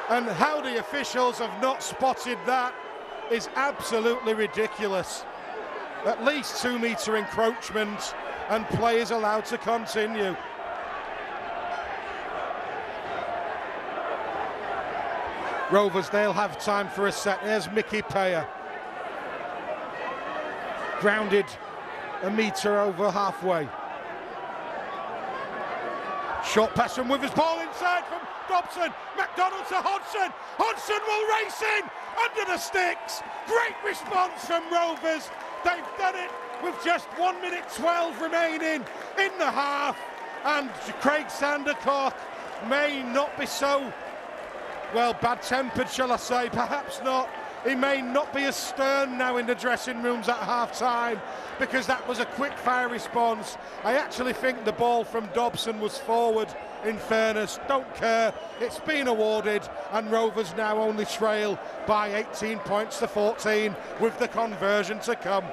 And how the officials have not spotted that is absolutely ridiculous. At least 2 metre encroachment, and play is allowed to continue. Rovers, they'll have time for a set. There's Mickey Payer. Grounded a metre over halfway. Short pass from Withers, ball inside from Dobson. McDonald to Hodgson. Hodgson will race in under the sticks. Great response from Rovers. They've done it with just 1 minute 12 remaining in the half. And Craig Sandercock may not be so, well, bad-tempered, shall I say, perhaps not. He may not be as stern now in the dressing rooms at half-time, because that was a quick-fire response. I actually think the ball from Dobson was forward, in fairness. Don't care, it's been awarded, and Rovers now only trail by 18 points to 14 with the conversion to come.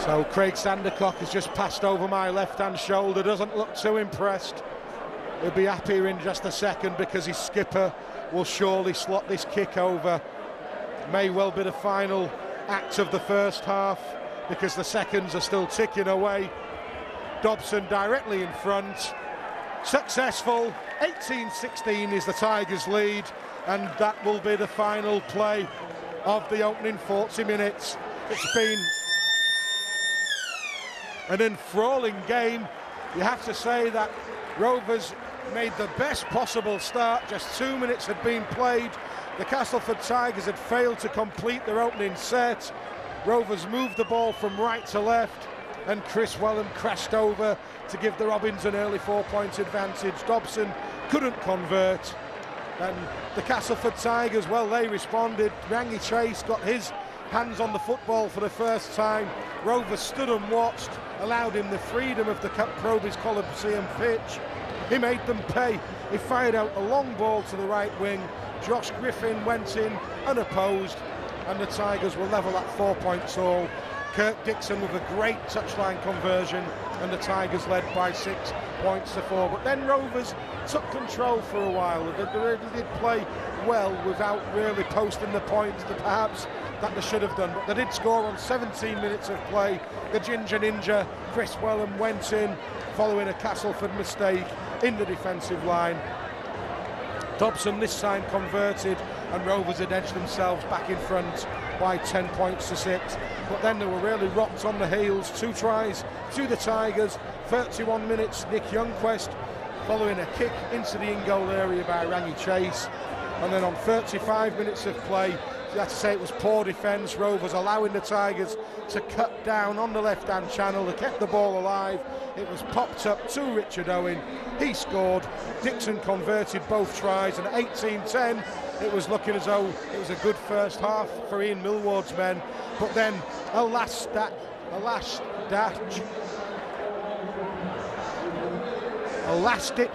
So Craig Sandercock has just passed over my left-hand shoulder, doesn't look too impressed. He'll be happier in just a second, because his skipper will surely slot this kick over. May well be the final act of the first half, because the seconds are still ticking away. Dobson directly in front. Successful. 18-16 is the Tigers' lead, and that will be the final play of the opening 40 minutes. It's been an enthralling game. You have to say that Rovers made the best possible start. Just 2 minutes had been played. The Castleford Tigers had failed to complete their opening set. Rovers moved the ball from right to left, and Chris Wellham crashed over to give the Robins an early 4-point advantage. Dobson couldn't convert, and the Castleford Tigers, well, they responded. Rangy Chase got his hands on the football for the first time. Rovers stood and watched, allowed him the freedom of the Probys Coliseum pitch. He made them pay. He fired out a long ball to the right wing. Josh Griffin went in unopposed, and the Tigers were level at 4 points all. Kirk Dixon with a great touchline conversion, and the Tigers led by 6 points to 4. But then Rovers took control for a while. They really did play well without really posting the points. Perhaps that they should have done, but they did score on 17 minutes of play. The Ginger Ninja, Chris Wellham, went in following a Castleford mistake in the defensive line. Dobson this time converted, and Rovers had edged themselves back in front by 10 points to 6. But then they were really rocked on the heels. 2 tries to the Tigers, 31 minutes, Nick Youngquest following a kick into the in-goal area by Rangi Chase. And then on 35 minutes of play, you have to say it was poor defence. Rovers allowing the Tigers to cut down on the left-hand channel. They kept the ball alive. It was popped up to Richard Owen. He scored. Dixon converted both tries, and at 18-10, it was looking as though it was a good first half for Ian Millward's men. But then a last-ditch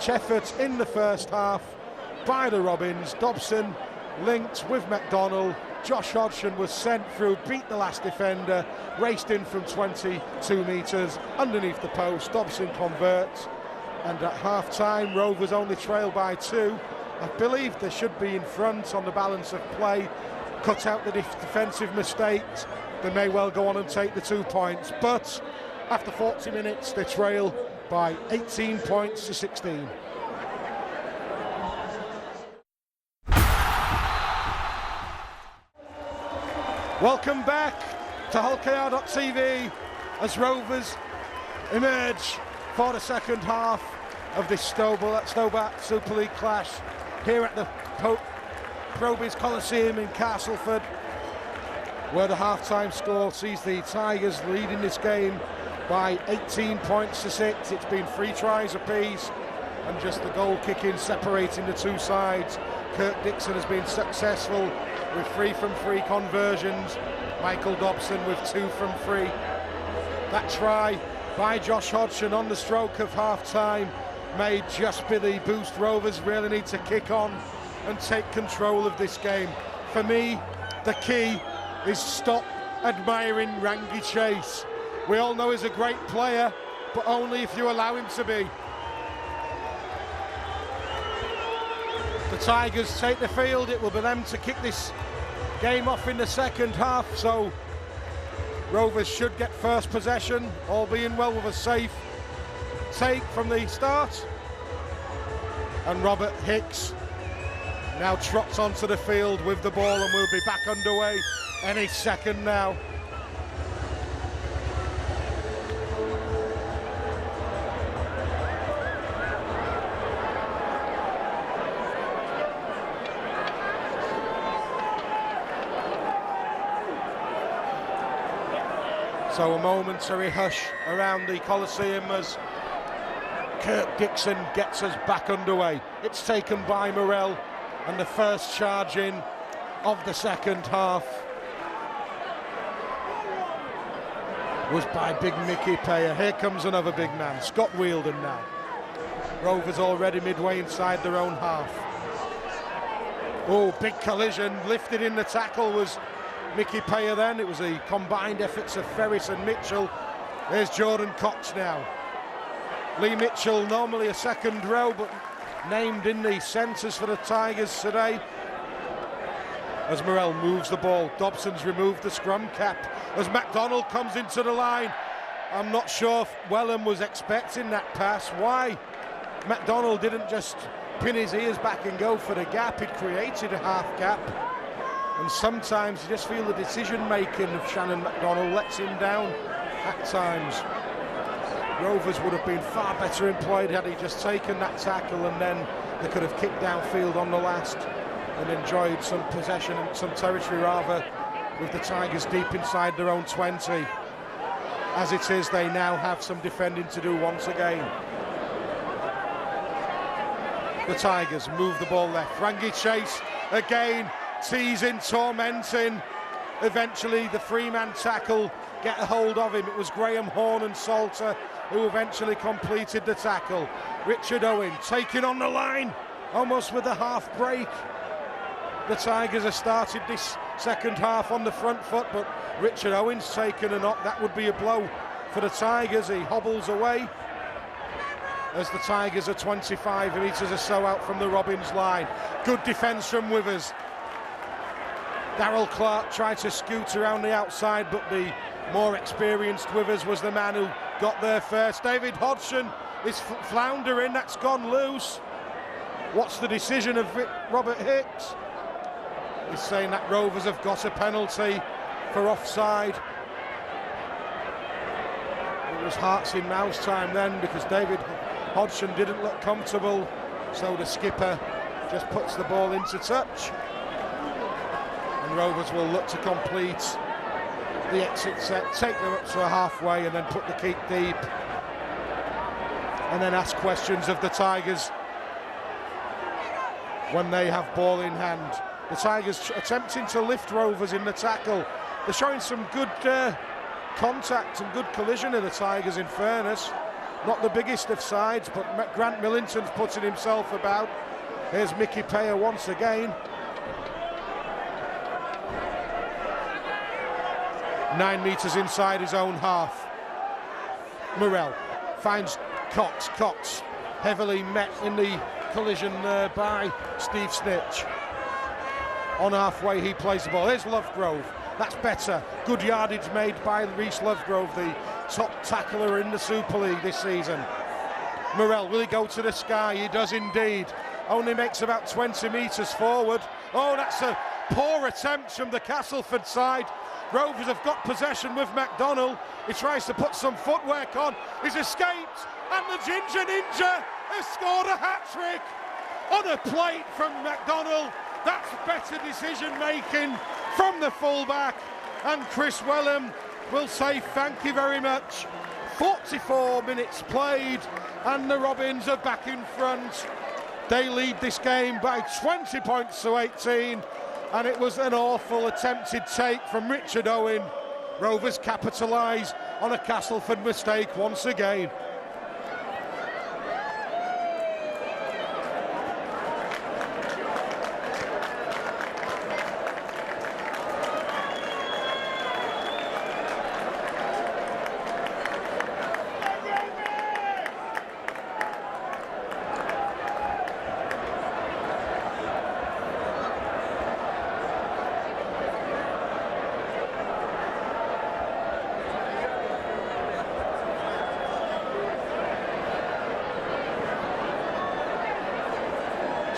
effort in the first half by the Robins. Dobson linked with McDonnell. Josh Hodgson was sent through, beat the last defender, raced in from 22 metres underneath the post. Dobson converts, and at half-time, Rovers only trail by 2. I believe they should be in front on the balance of play. Cut out the defensive mistakes. They may well go on and take the 2 points, but after 40 minutes, they trail by 18 points to 16. Welcome back to HullKR.tv as Rovers emerge for the second half of this Stobart Super League clash here at the Probies Coliseum in Castleford, where the half-time score sees the Tigers leading this game by 18 points to 6. It's been 3 tries apiece, and just the goal kicking separating the 2 sides. Kirk Dixon has been successful with 3 from 3 conversions. Michael Dobson with 2 from 3. That try by Josh Hodgson on the stroke of half-time may just be the boost Rovers really need to kick on and take control of this game. For me, the key is stop admiring Rangi Chase. We all know he's a great player, but only if you allow him to be. The Tigers take the field. It will be them to kick this game off in the second half, so Rovers should get first possession, all being well, with a safe take from the start. And Robert Hicks now trots onto the field with the ball, and we'll be back underway any second now. So a momentary hush around the Coliseum as Kirk Dixon gets us back underway. It's taken by Morell, and the first charge in of the second half was by big Mickey Payer. Here comes another big man, Scott Wheeldon now. Rovers already midway inside their own half. Oh, big collision, lifted in the tackle was Mickey Payer then. It was the combined efforts of Ferris and Mitchell. There's Jordan Cox now. Lee Mitchell, normally a second row, but named in the centres for the Tigers today. As Morell moves the ball, Dobson's removed the scrum cap. As McDonnell comes into the line, I'm not sure if Wellham was expecting that pass. Why McDonnell didn't just pin his ears back and go for the gap. He'd created a half gap. And sometimes you just feel the decision-making of Shannon McDonnell lets him down at times. Rovers would have been far better employed had he just taken that tackle, and then they could have kicked downfield on the last and enjoyed some possession and some territory, rather, with the Tigers deep inside their own 20. As it is, they now have some defending to do once again. The Tigers move the ball left. Rangi Chase again, teasing, tormenting. Eventually the 3-man tackle get a hold of him. It was Graham Horn and Salter who eventually completed the tackle. Richard Owen taking on the line, almost with a half break. The Tigers have started this second half on the front foot, but Richard Owen's taken a knock. That would be a blow for the Tigers. He hobbles away as the Tigers are 25 metres or so out from the Robins line. Good defence from Withers. Darryl Clark tried to scoot around the outside, but the more experienced Withers was the man who got there first. David Hodgson is floundering, that's gone loose. What's the decision of Robert Hicks? He's saying that Rovers have got a penalty for offside. It was hearts in mouths time then, because David Hodgson didn't look comfortable, so the skipper just puts the ball into touch. And Rovers will look to complete the exit set, take them up to a halfway and then put the keep deep. And then ask questions of the Tigers when they have ball in hand. The Tigers attempting to lift Rovers in the tackle. They're showing some good contact and good collision of the Tigers, in fairness. Not the biggest of sides, but Grant Millington's putting himself about. Here's Mickey Payer once again. 9 metres inside his own half. Morrell finds Cox. Cox heavily met in the collision there by Steve Snitch. On halfway he plays the ball. Here's Lovegrove. That's better. Good yardage made by Reece Lovegrove, the top tackler in the Super League this season. Morrell, will he go to the sky? He does indeed. Only makes about 20 metres forward. Oh, that's a poor attempt from the Castleford side. Rovers have got possession with McDonnell. He tries to put some footwork on. He's escaped, and the Ginger Ninja has scored a hat-trick on a plate from McDonnell. That's better decision-making from the fullback, and Chris Wellham will say thank you very much. 44 minutes played, and the Robins are back in front. They lead this game by 20 points to 18, and it was an awful attempted take from Richard Owen. Rovers capitalise on a Castleford mistake once again.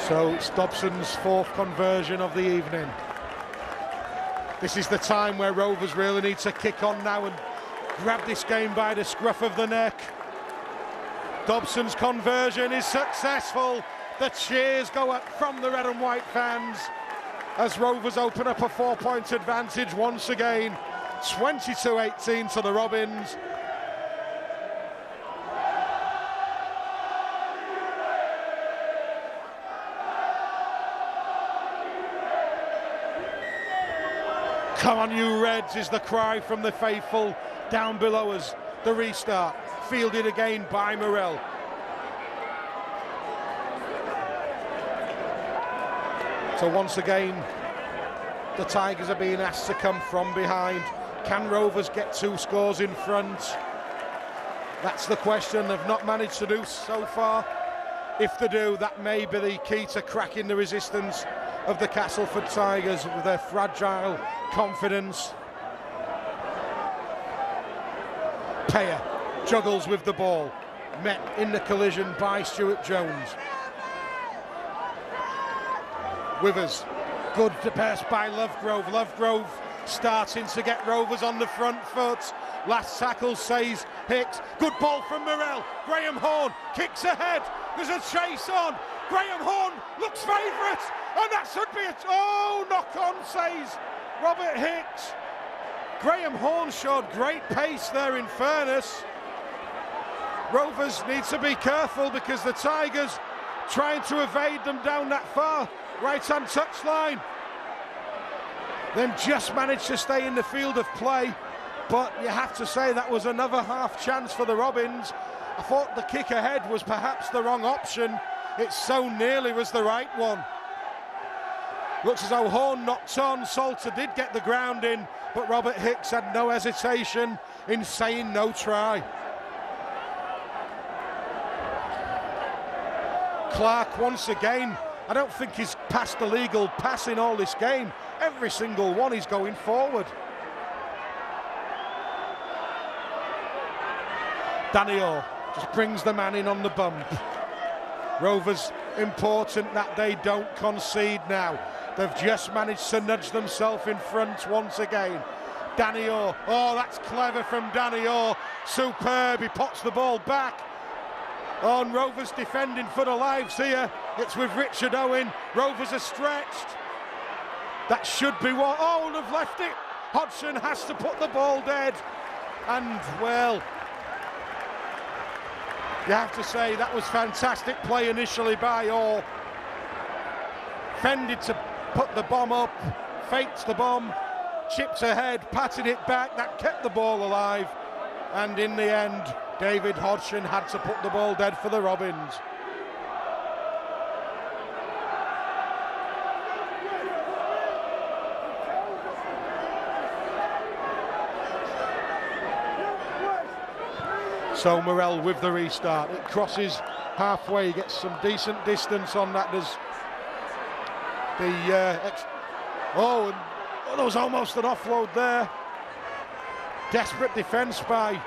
So it's Dobson's fourth conversion of the evening. This is the time where Rovers really need to kick on now and grab this game by the scruff of the neck. Dobson's conversion is successful. The cheers go up from the red and white fans as Rovers open up a 4-point advantage once again. 22-18 to the Robins. Come on, you Reds, is the cry from the faithful down below us. The restart, fielded again by Morrell. So once again, the Tigers are being asked to come from behind. Can Rovers get 2 scores in front? That's the question. They've not managed to do so far. If they do, that may be the key to cracking the resistance of the Castleford Tigers with their fragile confidence. Payer juggles with the ball, met in the collision by Stuart Jones. Withers, good pass by Lovegrove. Lovegrove starting to get Rovers on the front foot. Last tackle says Hicks. Good ball from Morrell. Graham Horn kicks ahead. There's a chase on. Graham Horn looks favourite, and that should be a knock on, says Robert Hicks. Graham Horn showed great pace there, in fairness. Rovers need to be careful because the Tigers trying to evade them down that far right-hand touchline. Then just managed to stay in the field of play, but you have to say that was another half chance for the Robins. I thought the kick ahead was perhaps the wrong option. It so nearly was the right one. Looks as though Horn knocked on. Salter did get the ground in, but Robert Hicks had no hesitation in saying no try. Clark once again I don't think he's passed the legal pass in all this game. Every single one he's going forward. Danny Orr just brings the man in on the bump. Rovers important that they don't concede now. They've just managed to nudge themselves in front once again. Danny Orr, oh, that's clever from Danny Orr. Superb, he pots the ball back. Oh, and Rovers defending for their lives here. It's with Richard Owen. Rovers are stretched. That should be what, oh, they've left it. Hodgson has to put the ball dead. And, well, you have to say that was fantastic play initially by Orr. Fended to put the bomb up, fakes the bomb, chips ahead, patted it back, that kept the ball alive. And in the end, David Hodgson had to put the ball dead for the Robins. So Morel with the restart. It crosses halfway, gets some decent distance on that. There's the there was almost an offload there. Desperate defence by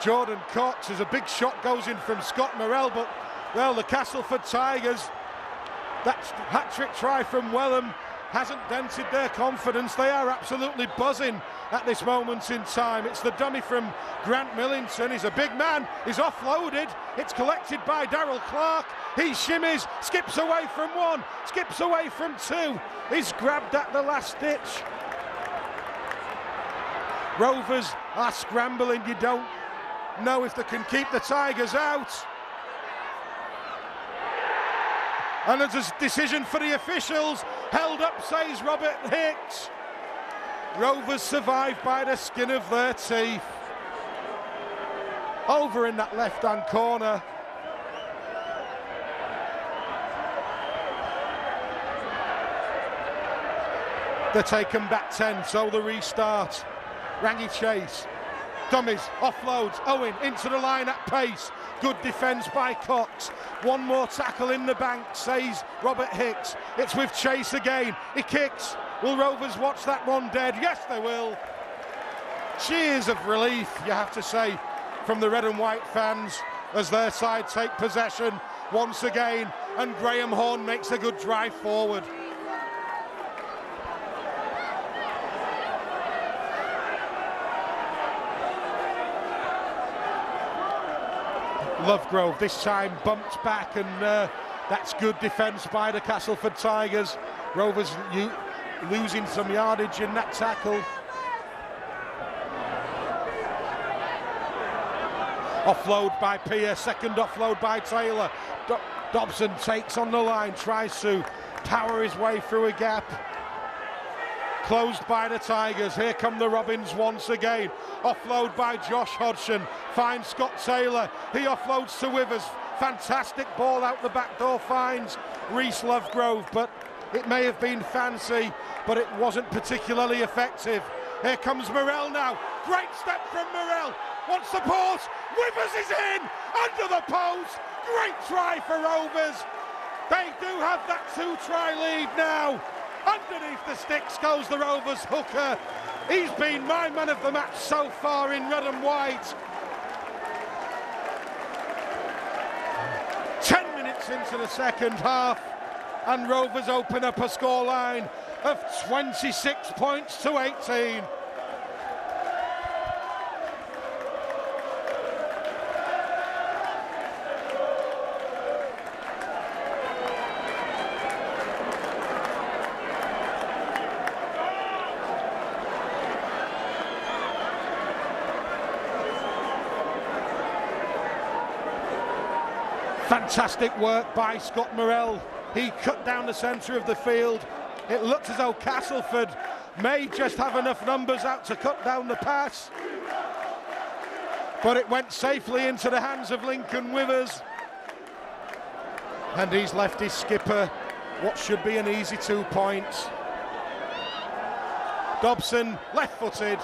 Jordan Cox as a big shot goes in from Scott Morel, but well, the Castleford Tigers, that hat-trick try from Wellham hasn't dented their confidence. They are absolutely buzzing at this moment in time. It's the dummy from Grant Millington. He's a big man, he's offloaded, it's collected by Darrell Clark. He shimmies, skips away from one, skips away from two. He's grabbed at the last ditch. Rovers are scrambling. You don't know if they can keep the Tigers out. And there's a decision for the officials. Held up, says Robert Hicks. Rovers survived by the skin of their teeth. Over in that left-hand corner. They're taken back 10, so the restart. Rangy Chase, dummies, offloads, Owen into the line at pace. Good defence by Cox. One more tackle in the bank, says Robert Hicks. It's with Chase again. He kicks. Will Rovers watch that one dead? Yes, they will. Cheers of relief, you have to say, from the red and white fans as their side take possession once again. And Graham Horn makes a good drive forward. Lovegrove this time bumped back, and that's good defence by the Castleford Tigers. Rovers losing some yardage in that tackle. Offload by Pearce, second offload by Taylor. Dobson takes on the line, tries to power his way through a gap. Closed by the Tigers. Here come the Robins once again. Offload by Josh Hodgson. Finds Scott Taylor. He offloads to Withers. Fantastic ball out the back door. Finds Reese Lovegrove, but it may have been fancy, but it wasn't particularly effective. Here comes Morel now. Great step from Morel. Wants the pause. Withers is in. Under the post. Great try for Rovers. They do have that two-try lead now. Underneath the sticks goes the Rovers hooker. He's been my man of the match so far in red and white. 10 minutes into the second half, and Rovers open up a scoreline of 26 points to 18. Fantastic work by Scott Morel. He cut down the centre of the field. It looked as though Castleford may just have enough numbers out to cut down the pass, but it went safely into the hands of Lincoln Withers, and he's left his skipper what should be an easy 2 points. Dobson left-footed,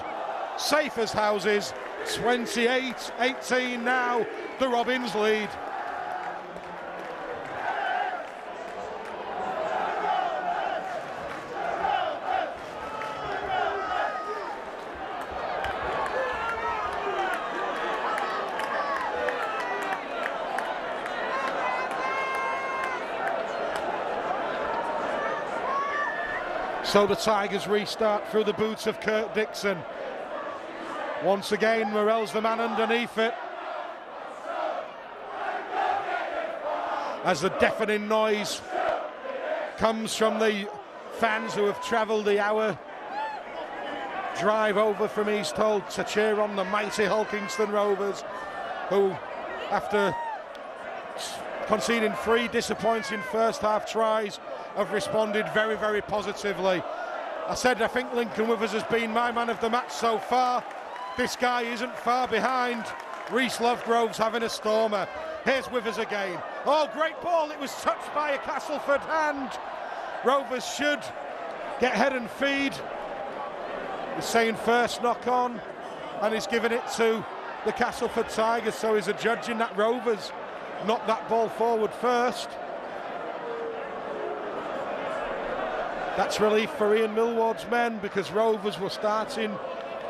safe as houses. 28-18 now, the Robins lead. So the Tigers restart through the boots of Kirk Dixon. Once again, Morell's the man underneath it. As the deafening noise comes from the fans who have travelled the hour drive over from East Hull to cheer on the mighty Hull Kingston Rovers, who, after conceding 3 disappointing first half tries, have responded very, very positively. I said I think Lincoln Withers has been my man of the match so far. This guy isn't far behind. Reece Lovegrove's having a stormer. Here's Withers again. Oh, great ball. It was touched by a Castleford hand. Rovers should get head and feed. He's saying first knock on, and he's giving it to the Castleford Tigers, so he's adjudging that Rovers knocked that ball forward first. That's relief for Ian Millward's men, because Rovers were starting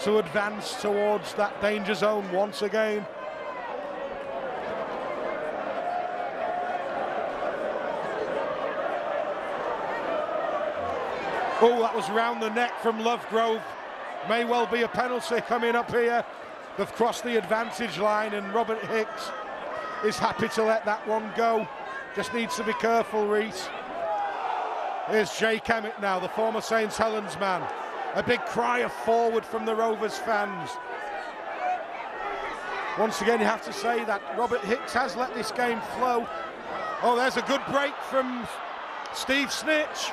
to advance towards that danger zone once again. Oh, that was round the neck from Lovegrove. May well be a penalty coming up here. They've crossed the advantage line, and Robert Hicks is happy to let that one go. Just needs to be careful, Reece. Here's Jake Emmett now, the former St Helens man. A big cry of forward from the Rovers fans. Once again, you have to say that Robert Hicks has let this game flow. Oh, there's a good break from Steve Snitch.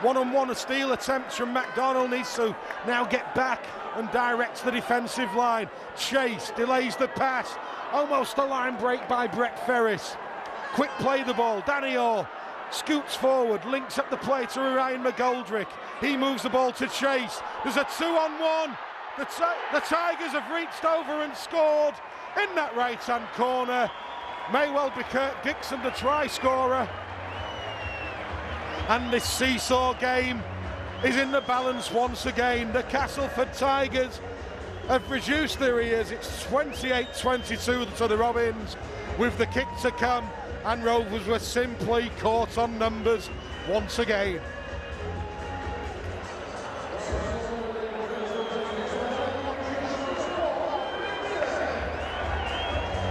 One-on-one, a steal attempt from McDonald. Needs to now get back and directs the defensive line. Chase delays the pass. Almost a line break by Brett Ferris. Quick play the ball. Danny Orr scoots forward, links up the play to Ryan McGoldrick. He moves the ball to Chase. There's a 2-on-1. The Tigers have reached over and scored in that right-hand corner. May well be Kirk Dixon, the try scorer. And this seesaw game is in the balance once again. The Castleford Tigers have reduced their ears. It's 28-22 to the Robins with the kick to come, and Rovers were simply caught on numbers once again.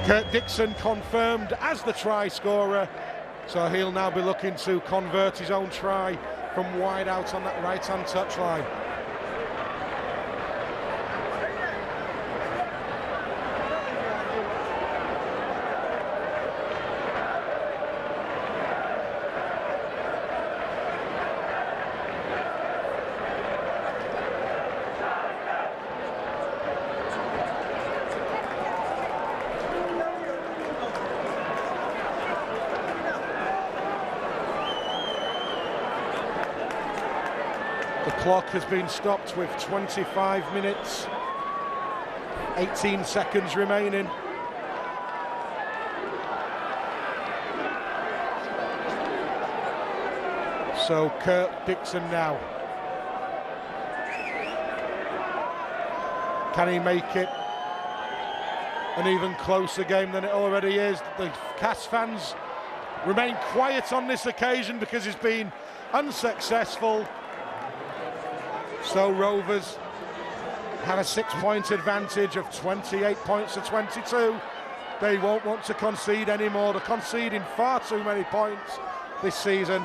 Kirk Dixon confirmed as the try scorer, so he'll now be looking to convert his own try from wide out on that right-hand touchline. The clock has been stopped with 25 minutes, 18 seconds remaining. So Kirk Dixon now. Can he make it an even closer game than it already is? The Cass fans remain quiet on this occasion because he's been unsuccessful. So Rovers have a 6-point advantage of 28 points to 22. They won't want to concede anymore. They're conceding far too many points this season.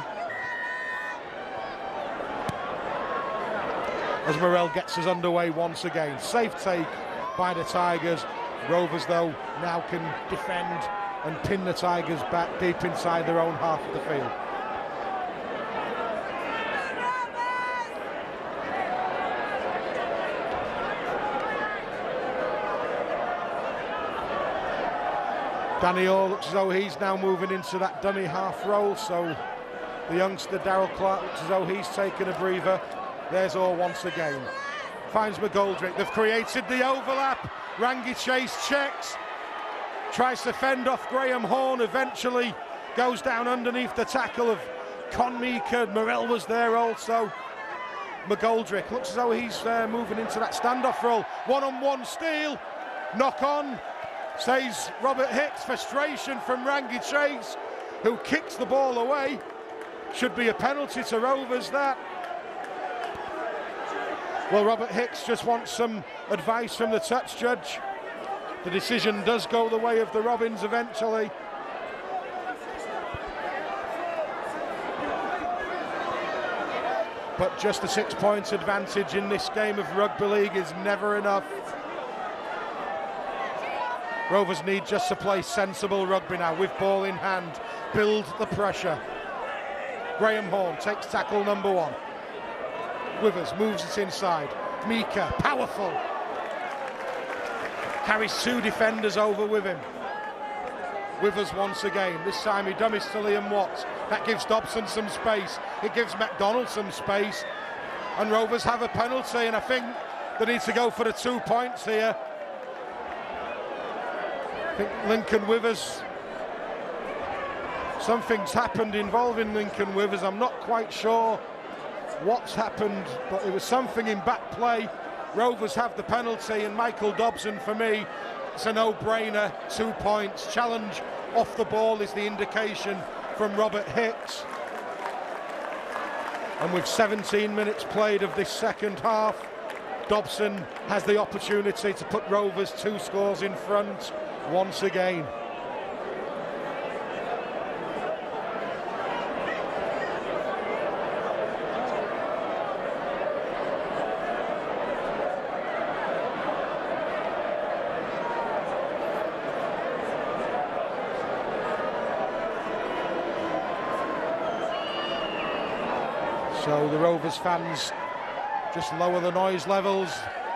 As Morell gets us underway once again. Safe take by the Tigers. Rovers, though, now can defend and pin the Tigers back deep inside their own half of the field. Danny Orr looks as though he's now moving into that dummy half role, so the youngster Darryl Clark looks as though he's taken a breather. There's Orr once again. Finds McGoldrick. They've created the overlap. Rangi Chase checks. Tries to fend off Graham Horn. Eventually goes down underneath the tackle of Conmeeker. Morell was there also. McGoldrick looks as though he's moving into that standoff role. One-on-one steal. Knock on. Says Robert Hicks. Frustration from Rangi Chase, who kicks the ball away. Should be a penalty to Rovers, that. Well, Robert Hicks just wants some advice from the touch judge. The decision does go the way of the Robins eventually. But just a 6 points advantage in this game of rugby league is never enough. Rovers need just to play sensible rugby now with ball in hand, build the pressure. Graham Horn takes tackle number 1. Withers moves it inside. Mika, powerful. Carries 2 defenders over with him. Withers once again. This time he dummies to Liam Watts. That gives Dobson some space. It gives McDonald some space. And Rovers have a penalty, and I think they need to go for the 2 points here. I think Lincoln Withers, something's happened involving Lincoln Withers. I'm not quite sure what's happened, but it was something in back play. Rovers have the penalty, and Michael Dobson, for me, it's a no-brainer, 2 points. Challenge off the ball is the indication from Robert Hicks. And with 17 minutes played of this second half, Dobson has the opportunity to put Rovers 2 scores in front once again. So the Rovers fans just lower the noise levels.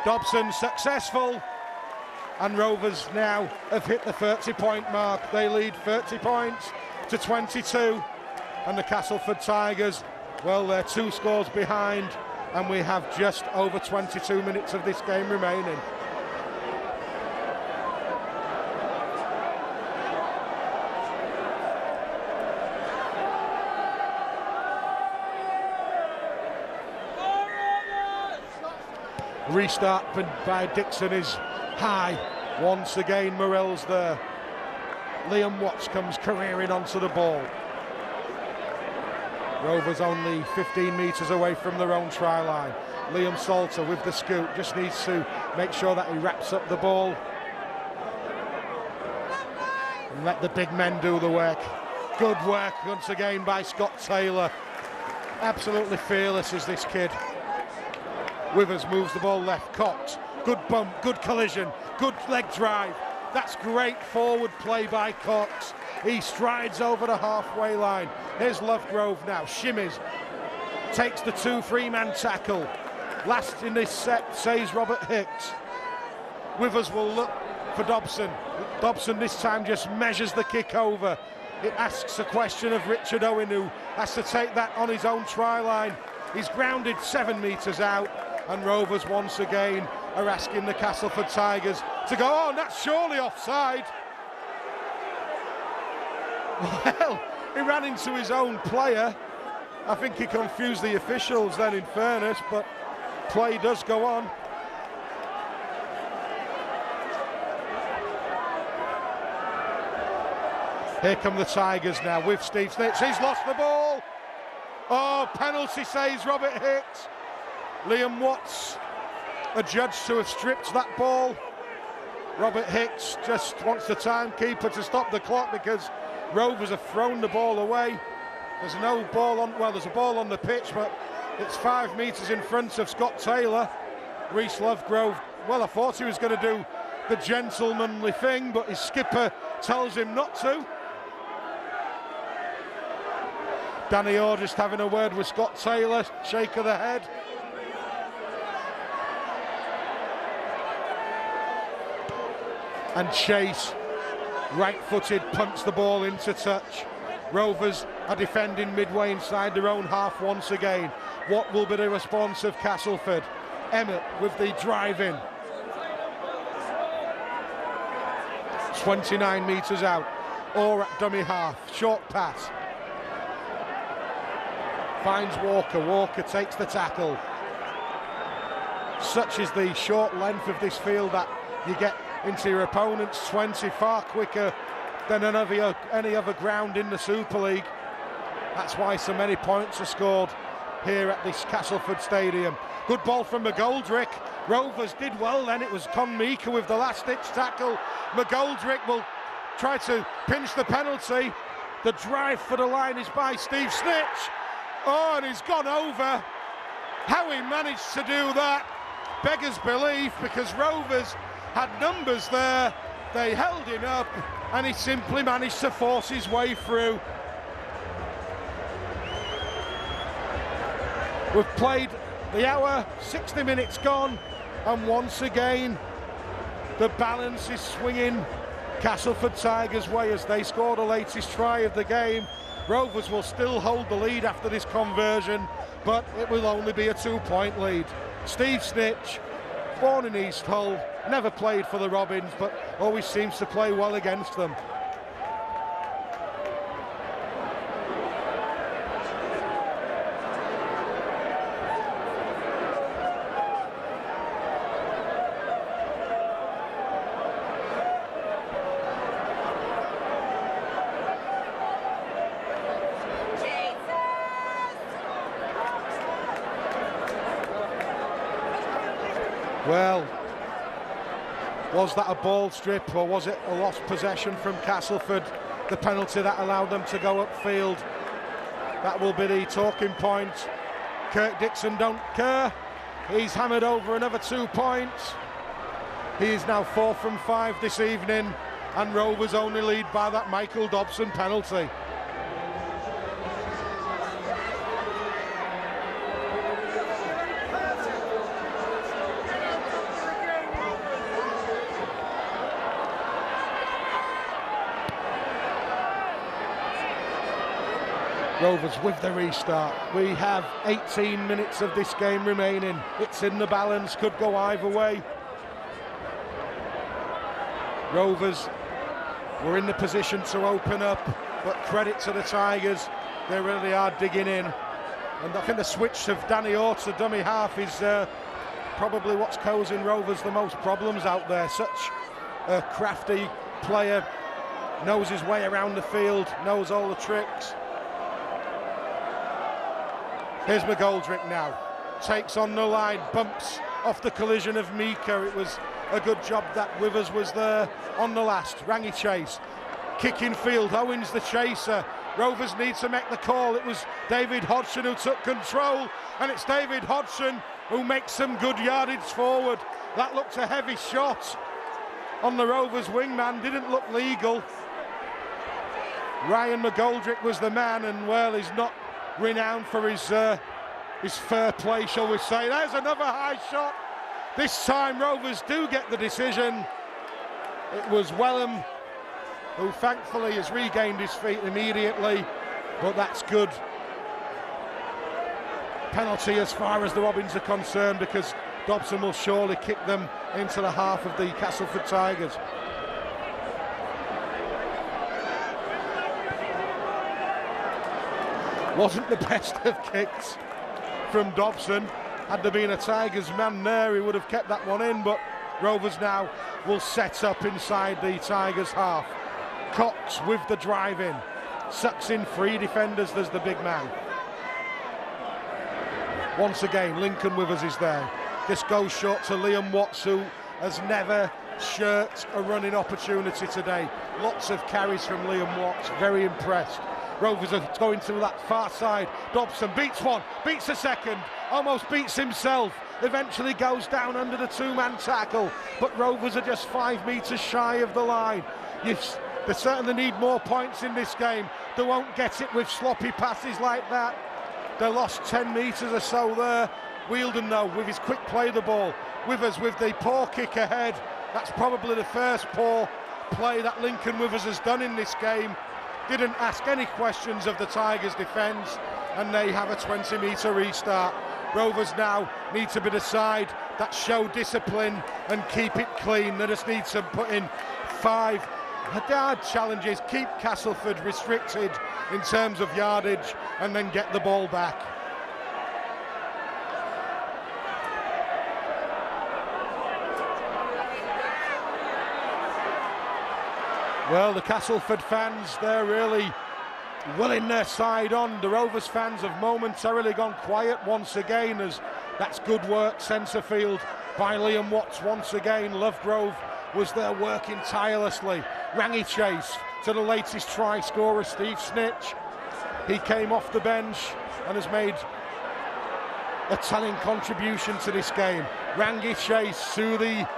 Dobson successful, and Rovers now have hit the 30-point mark. They lead 30 points to 22, and the Castleford Tigers, well, they're 2 scores behind, and we have just over 22 minutes of this game remaining. Restart by Dixon is high. Once again, Morell's there. Liam Watts comes careering onto the ball. Rovers only 15 metres away from their own try line. Liam Salter with the scoop, just needs to make sure that he wraps up the ball and let the big men do the work. Good work once again by Scott Taylor. Absolutely fearless is this kid. Withers moves the ball left. Cox, good bump, good collision, good leg drive. That's great forward play by Cox. He strides over the halfway line. Here's Lovegrove now, shimmies, takes the 2 3-man tackle. Last in this set, says Robert Hicks. Withers will look for Dobson. Dobson this time just measures the kick over. It asks a question of Richard Owen, who has to take that on his own try line. He's grounded 7 metres out. And Rovers once again are asking the Castleford Tigers to go on. That's surely offside. Well, he ran into his own player. I think he confused the officials then, in fairness, but play does go on. Here come the Tigers now with Steve Snitz. He's lost the ball. Oh, penalty, says Robert Hicks. Liam Watts adjudged to have stripped that ball. Robert Hicks just wants the timekeeper to stop the clock because Rovers have thrown the ball away. There's no ball on, well, there's a ball on the pitch, but it's 5 metres in front of Scott Taylor. Reece Lovegrove, well, I thought he was going to do the gentlemanly thing, but his skipper tells him not to. Danny Orr just having a word with Scott Taylor, shake of the head. And Chase, right-footed, punts the ball into touch. Rovers are defending midway inside their own half once again. What will be the response of Castleford? Emmett with the drive-in. 29 metres out. Or at dummy half. Short pass. Finds Walker. Walker takes the tackle. Such is the short length of this field that you get into your opponent's 20 far quicker than any other ground in the Super League. That's why so many points are scored here at this Castleford Stadium. Good ball from McGoldrick. Rovers did well then. It was Con Meeker with the last-ditch tackle. McGoldrick will try to pinch the penalty. The drive for the line is by Steve Snitch. Oh, and he's gone over. How he managed to do that beggars belief, because Rovers had numbers there. They held him up and he simply managed to force his way through. We've played the hour, 60 minutes gone, and once again the balance is swinging Castleford Tigers' way as they score the latest try of the game. Rovers will still hold the lead after this conversion, but it will only be a 2-point lead. Steve Snitch, born in East Hull, never played for the Robins, but always seems to play well against them. Well, was that a ball strip or was it a lost possession from Castleford? The penalty that allowed them to go upfield. That will be the talking point. Kirk Dixon don't care. He's hammered over another 2 points. He is now 4 from 5 this evening, and Rovers only lead by that Michael Dobson penalty. Rovers with the restart. We have 18 minutes of this game remaining. It's in the balance, could go either way. Rovers were in the position to open up, but credit to the Tigers, they really are digging in. And I think the switch of Danny Orr to dummy half is probably what's causing Rovers the most problems out there. Such a crafty player, knows his way around the field, knows all the tricks. Here's McGoldrick now, takes on the line, bumps off the collision of Meeker. It was a good job that Withers was there on the last. Rangy chase, kicking field, Owens the chaser. Rovers need to make the call. It was David Hodgson who took control, and it's David Hodgson who makes some good yardage forward. That looked a heavy shot on the Rovers wingman, didn't look legal. Ryan McGoldrick was the man, and well, he's not renowned for his fair play, shall we say. There's another high shot. This time Rovers do get the decision. It was Wellham who thankfully has regained his feet immediately, but that's good. Penalty as far as the Robins are concerned, because Dobson will surely kick them into the half of the Castleford Tigers. Wasn't the best of kicks from Dobson. Had there been a Tigers man there, he would have kept that one in, but Rovers now will set up inside the Tigers half. Cox with the drive in, sucks in 3 defenders, there's the big man. Once again, Lincoln Withers is there. This goes short to Liam Watts, who has never shirked a running opportunity today. Lots of carries from Liam Watts, very impressed. Rovers are going to that far side. Dobson beats one, beats a second, almost beats himself, eventually goes down under the 2-man tackle, but Rovers are just 5 metres shy of the line. They certainly need more points in this game. They won't get it with sloppy passes like that. They lost 10 metres or so there. Wheeldon, though, with his quick play of the ball. Withers with the poor kick ahead. That's probably the first poor play that Lincoln Withers has done in this game. Didn't ask any questions of the Tigers' defence, and they have a 20-metre restart. Rovers now need to be the side that show discipline and keep it clean. They just need to put in 5 hard challenges, keep Castleford restricted in terms of yardage, and then get the ball back. Well, the Castleford fans, they're really willing their side on. The Rovers fans have momentarily gone quiet once again, as that's good work centre field by Liam Watts once again. Lovegrove was there working tirelessly. Rangy Chase to the latest try scorer, Steve Snitch. He came off the bench and has made a telling contribution to this game. Rangy Chase to the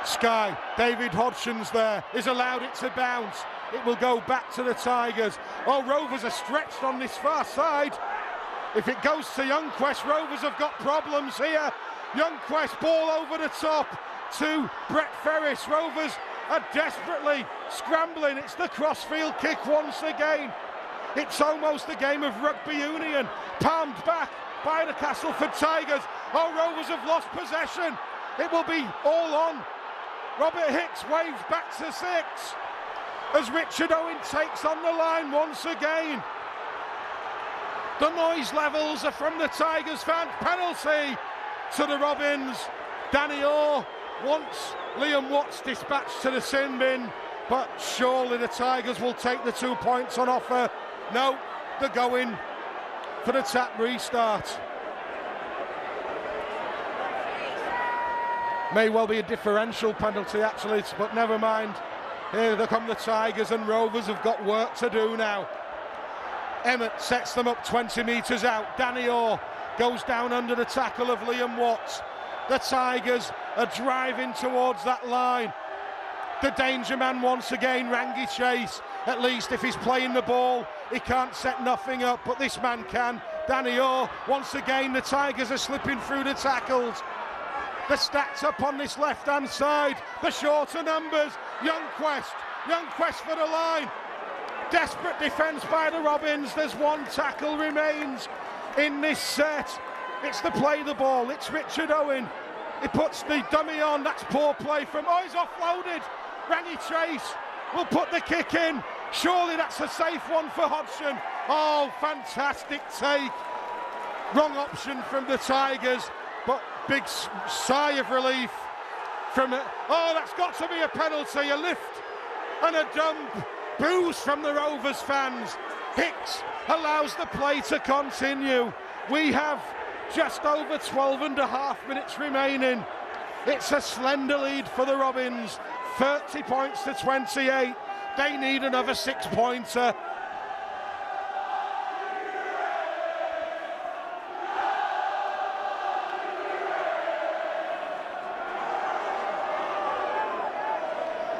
sky. David Hodgson's there. He's allowed it to bounce. It will go back to the Tigers. Oh, Rovers are stretched on this far side. If it goes to Youngquest, Rovers have got problems here. Youngquest, ball over the top to Brett Ferris. Rovers are desperately scrambling. It's the crossfield kick once again. It's almost a game of rugby union. Palmed back by the Castleford Tigers. Oh, Rovers have lost possession. It will be all on. Robert Hicks waves back to 6 as Richard Owen takes on the line once again. The noise levels are from the Tigers fans. Penalty to the Robins. Danny Orr wants Liam Watts dispatched to the sin bin, but surely the Tigers will take the 2 points on offer. No, they're going for the tap restart. May well be a differential penalty actually, but never mind. Here they come the Tigers, and Rovers have got work to do now. Emmett sets them up 20 metres out. Danny Orr goes down under the tackle of Liam Watts. The Tigers are driving towards that line. The danger man once again, Rangy Chase. At least if he's playing the ball, he can't set nothing up, but this man can. Danny Orr, once again, the Tigers are slipping through the tackles. The stats up on this left-hand side. The shorter numbers. Youngquest for the line. Desperate defence by the Robins. There's one tackle remains in this set. It's to play the ball. It's Richard Owen. He puts the dummy on. That's poor play from... Oh, he's offloaded. Rangy Chase will put the kick in. Surely that's a safe one for Hodgson. Oh, fantastic take. Wrong option from the Tigers, but big sigh of relief from it. Oh, that's got to be a penalty. A lift and a dump. Boos from the Rovers fans. Hicks allows the play to continue. We have just over 12 and a half minutes remaining. It's a slender lead for the Robins. 30 points to 28. They need another 6-pointer.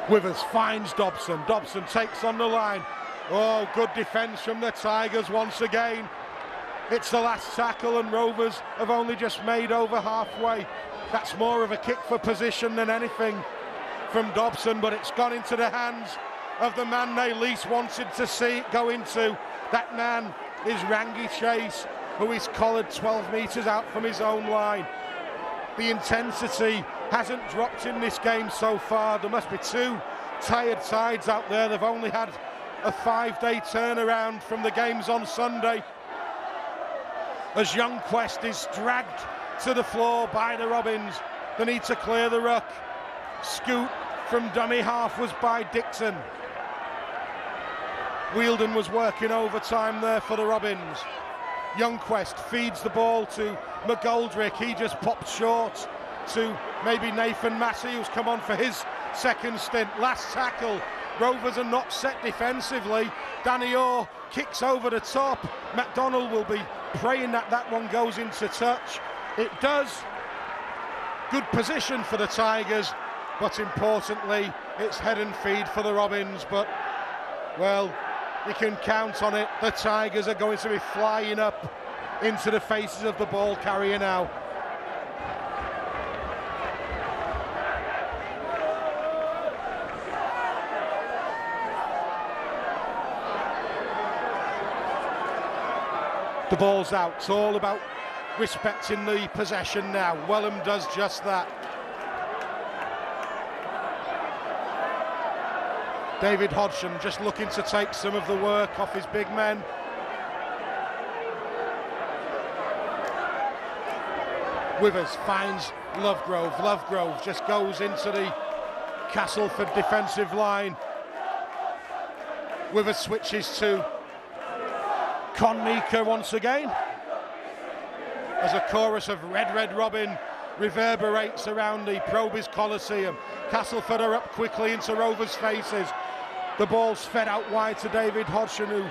Withers finds Dobson. Dobson takes on the line. Oh, good defence from the Tigers once again. It's the last tackle, and Rovers have only just made over halfway. That's more of a kick for position than anything from Dobson, but it's gone into the hands of the man they least wanted to see it go into. That man is Rangy Chase, who is collared 12 metres out from his own line. The intensity hasn't dropped in this game so far. There must be two tired sides out there. They've only had a 5-day turnaround from the games on Sunday, as Youngquest is dragged to the floor by the Robins. They need to clear the ruck. Scoot from dummy half was by Dixon. Wheeldon was working overtime there for the Robins. Youngquest feeds the ball to McGoldrick. He just popped short to maybe Nathan Massey, who's come on for his second stint. Last tackle. Rovers are not set defensively. Danny Orr kicks over the top. McDonald will be praying that that one goes into touch. It does. Good position for the Tigers, but importantly, it's head and feed for the Robins. But, well, you can count on it. The Tigers are going to be flying up into the faces of the ball carrier now. The ball's out. It's all about respecting the possession now. Wellham does just that. David Hodgson just looking to take some of the work off his big men. Withers finds Lovegrove. Lovegrove just goes into the Castleford defensive line. Withers switches to Con Mika once again, as a chorus of Red Red Robin reverberates around the Probys Coliseum. Castleford are up quickly into Rovers' faces. The ball's fed out wide to David Hodgson, who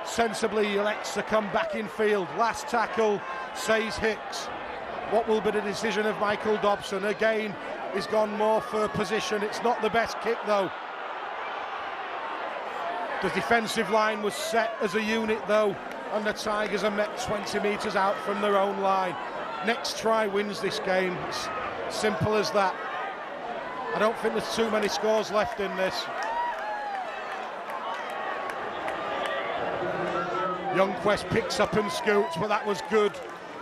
sensibly elects to come back in field. Last tackle, says Hicks. What will be the decision of Michael Dobson? Again, he's gone more for position. It's not the best kick though. The defensive line was set as a unit though, and the Tigers are met 20 metres out from their own line. Next try wins this game. It's simple as that. I don't think there's too many scores left in this. Youngquest picks up and scoots, but that was good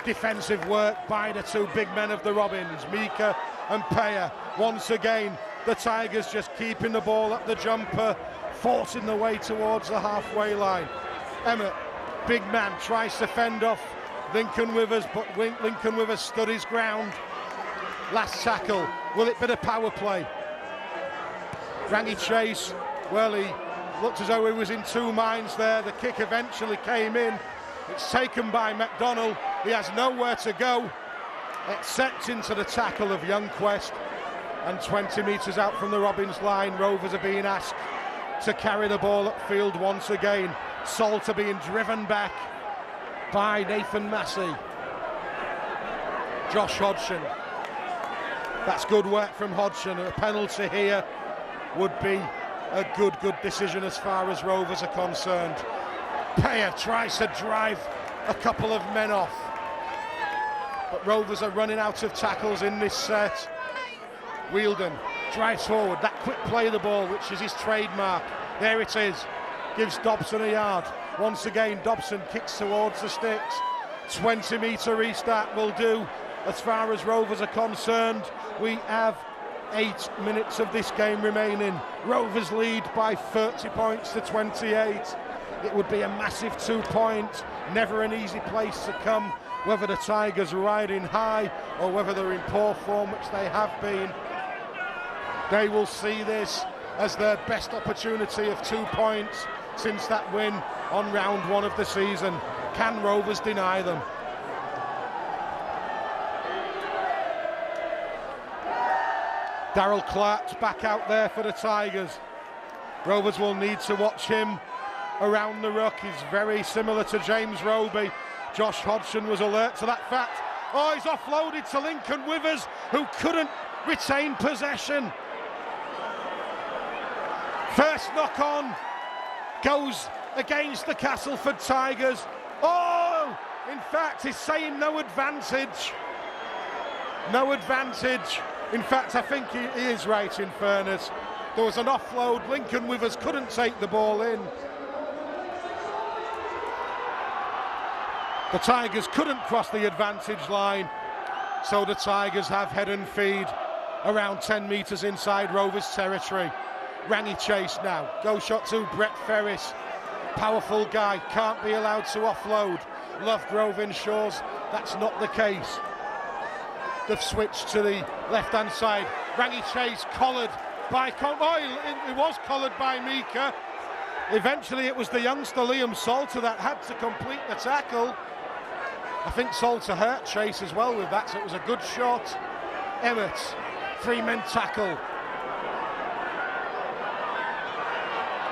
defensive work by the two big men of the Robins, Mika and Peyer. Once again, the Tigers just keeping the ball up the jumper, forcing the way towards the halfway line. Emmett, big man, tries to fend off Lincoln Withers, but Lincoln Withers stood his ground. Last tackle, will it be the power play? Rangy Chase, well, he looked as though he was in two minds there. The kick eventually came in. It's taken by McDonald. He has nowhere to go except into the tackle of Youngquest. And 20 metres out from the Robins line, Rovers are being asked to carry the ball upfield once again. Salter being driven back by Nathan Massey. Josh Hodgson. That's good work from Hodgson. A penalty here would be a good decision as far as Rovers are concerned. Peyer tries to drive a couple of men off, but Rovers are running out of tackles in this set. Wheeldon drives forward, that quick play of the ball, which is his trademark. There it is, gives Dobson a yard. Once again, Dobson kicks towards the sticks. 20-metre restart will do as far as Rovers are concerned. We have 8 minutes of this game remaining. Rovers lead by 30 points to 28. It would be a massive 2 points, never an easy place to come, whether the Tigers are riding high or whether they're in poor form, which they have been. They will see this as their best opportunity of 2 points since that win on round 1 of the season. Can Rovers deny them? Darryl Clark's back out there for the Tigers. Rovers will need to watch him around the ruck. He's very similar to James Roby. Josh Hodgson was alert to that fact. Oh, he's offloaded to Lincoln Withers, who couldn't retain possession. First knock on goes against the Castleford Tigers. Oh, in fact, he's saying no advantage. No advantage. In fact, I think he is right, in fairness. There was an offload. Lincoln Withers couldn't take the ball in. The Tigers couldn't cross the advantage line, so the Tigers have head and feed around 10 metres inside Rovers territory. Rangy Chase now, go shot to Brett Ferris. Powerful guy, can't be allowed to offload. Lovegrove ensures that's not the case. They've switched to the left-hand side. Rangy Chase collared by... he was collared by Mika. Eventually it was the youngster Liam Salter that had to complete the tackle. I think Salter hurt Chase as well with that, so it was a good shot. Emmett, 3-men tackle.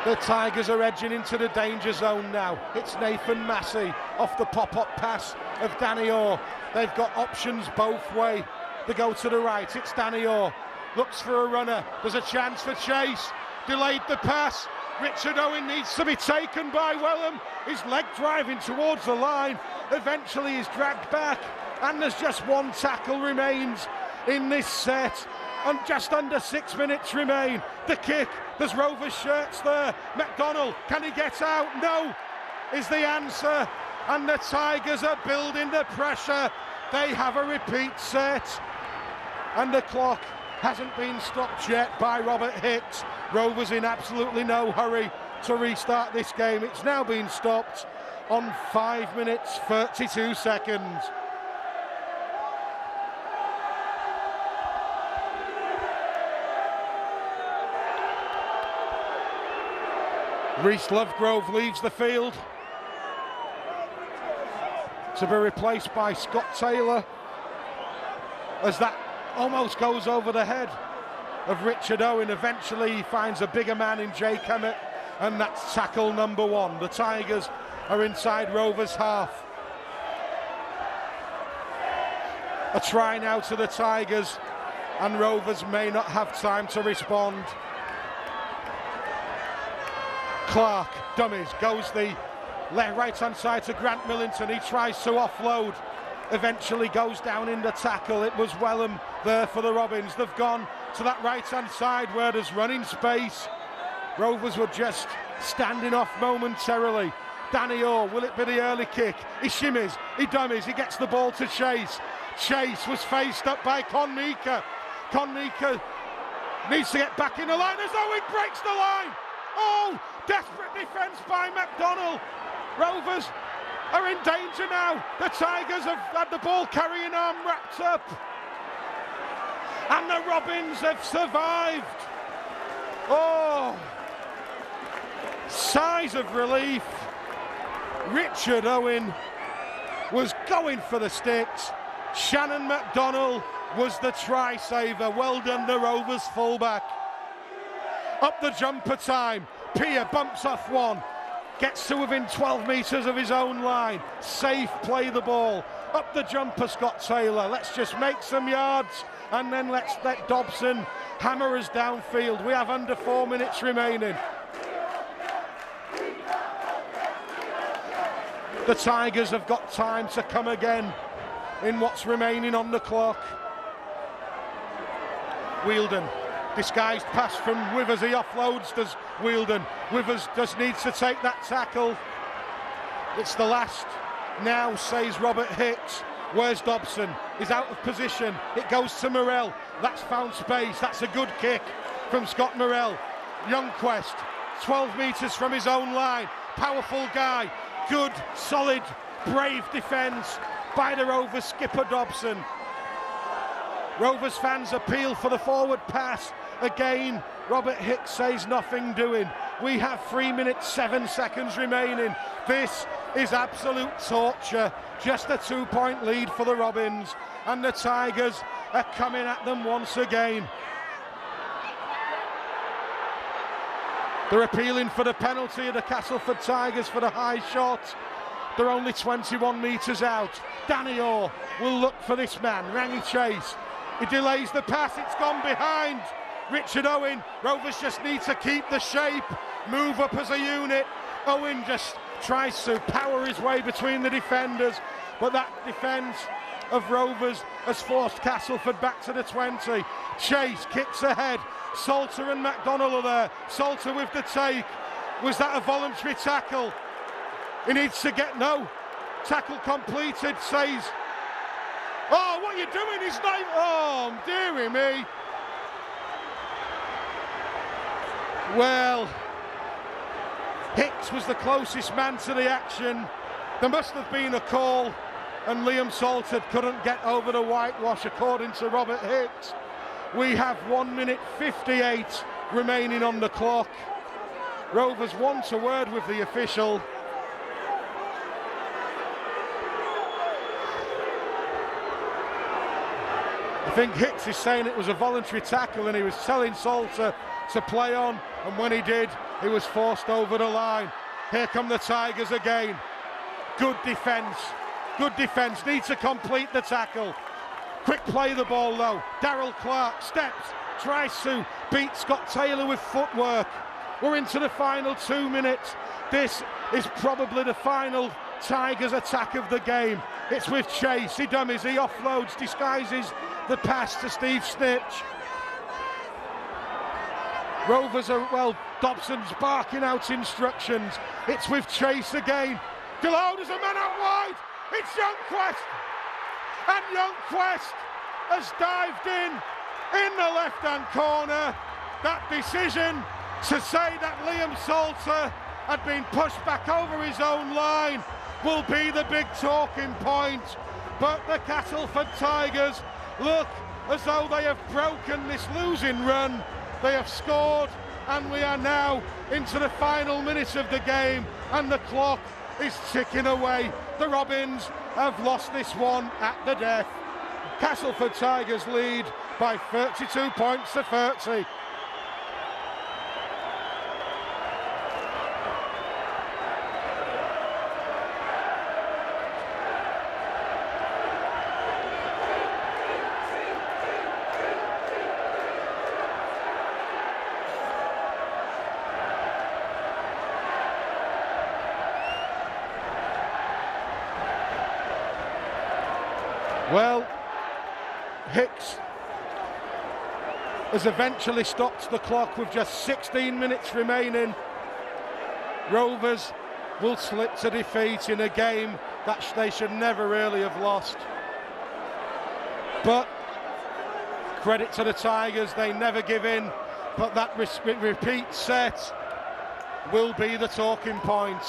The Tigers are edging into the danger zone now. It's Nathan Massey off the pop-up pass of Danny Orr. They've got options both way. They go to the right, it's Danny Orr. Looks for a runner, there's a chance for Chase. Delayed the pass. Richard Owen needs to be taken by Wellham. His leg driving towards the line. Eventually he's dragged back, and there's just one tackle remains in this set. And just under 6 minutes remain. The kick, there's Rovers shirts there. McDonald, can he get out? No, is the answer. And the Tigers are building the pressure. They have a repeat set. And the clock hasn't been stopped yet by Robert Hicks. Rovers in absolutely no hurry to restart this game. It's now been stopped on 5 minutes, 32 seconds. Reece Lovegrove leaves the field. to be replaced by Scott Taylor, as that almost goes over the head of Richard Owen. Eventually he finds a bigger man in Jake Emmett, and that's tackle number 1. The Tigers are inside Rovers' half. A try now to the Tigers, and Rovers may not have time to respond. Clark, dummies, goes the right hand side to Grant Millington. He tries to offload, eventually goes down in the tackle. It was Wellham there for the Robins. They've gone to that right hand side where there's running space. Rovers were just standing off momentarily. Danny Orr, will it be the early kick? He shimmies, he dummies, he gets the ball to Chase. Chase was faced up by Conmeeker. Conmeeker needs to get back in the line as Owen breaks the line. Oh, desperate defence by McDonnell. Rovers are in danger now. The Tigers have had the ball carrying arm wrapped up, and the Robins have survived. Oh, sighs of relief. Richard Owen was going for the sticks. Shannon McDonnell was the try saver. Well done, the Rovers fullback. Up the jumper time. Peer bumps off one, gets to within 12 metres of his own line. Safe, play the ball. Up the jumper, Scott Taylor. Let's just make some yards, and then let's let Dobson hammer us downfield. We have under 4 minutes remaining. The Tigers have got time to come again in what's remaining on the clock. Wielden, disguised pass from Withers, he offloads, does Wielden. Withers just needs to take that tackle. It's the last now, says Robert Hicks. Where's Dobson? He's out of position. It goes to Morrell. That's found space. That's a good kick from Scott Morrell. Youngquest, 12 metres from his own line. Powerful guy. Good, solid, brave defence by the Rovers skipper Dobson. Rovers fans appeal for the forward pass. Again, Robert Hicks says nothing doing. We have 3 minutes 7 seconds remaining. This is absolute torture. Just a 2-point lead for the Robins, and the Tigers are coming at them once again. They're appealing for the penalty of the Castleford Tigers for the high shot. They're only 21 metres out. Danny Orr will look for this man, Rangy Chase. He delays the pass, it's gone behind Richard Owen. Rovers just need to keep the shape, move up as a unit. Owen just tries to power his way between the defenders, but that defence of Rovers has forced Castleford back to the 20. Chase kicks ahead. Salter and McDonnell are there. Salter with the take. Was that a voluntary tackle? He needs to get no. Tackle completed, says. Oh, what are you doing? His name. Oh, dearie me. Well, Hicks was the closest man to the action. There must have been a call, and Liam Salter couldn't get over the whitewash, according to Robert Hicks. We have 1 minute 58 remaining on the clock. Rovers want a word with the official. I think Hicks is saying it was a voluntary tackle, and he was telling Salter to play on, and when he did, he was forced over the line. Here come the Tigers again. Good defence, need to complete the tackle. Quick play the ball though. Darryl Clark steps, tries to beat Scott Taylor with footwork. We're into the final 2 minutes. This is probably the final Tigers attack of the game. It's with Chase, he dummies, he offloads, disguises the pass to Steve Snitch. Rovers are, well, Dobson's barking out instructions. It's with Chase again. Delone is a man out wide. It's Youngquest. And Youngquest has dived in the left-hand corner. That decision to say that Liam Salter had been pushed back over his own line will be the big talking point. But the Castleford Tigers look as though they have broken this losing run. They have scored, and we are now into the final minutes of the game, and the clock is ticking away. The Robins have lost this one at the death. Castleford Tigers lead by 32 points to 30. Well, Hicks has eventually stopped the clock with just 16 minutes remaining. Rovers will slip to defeat in a game that they should never really have lost. But credit to the Tigers, they never give in. But that repeat set will be the talking point.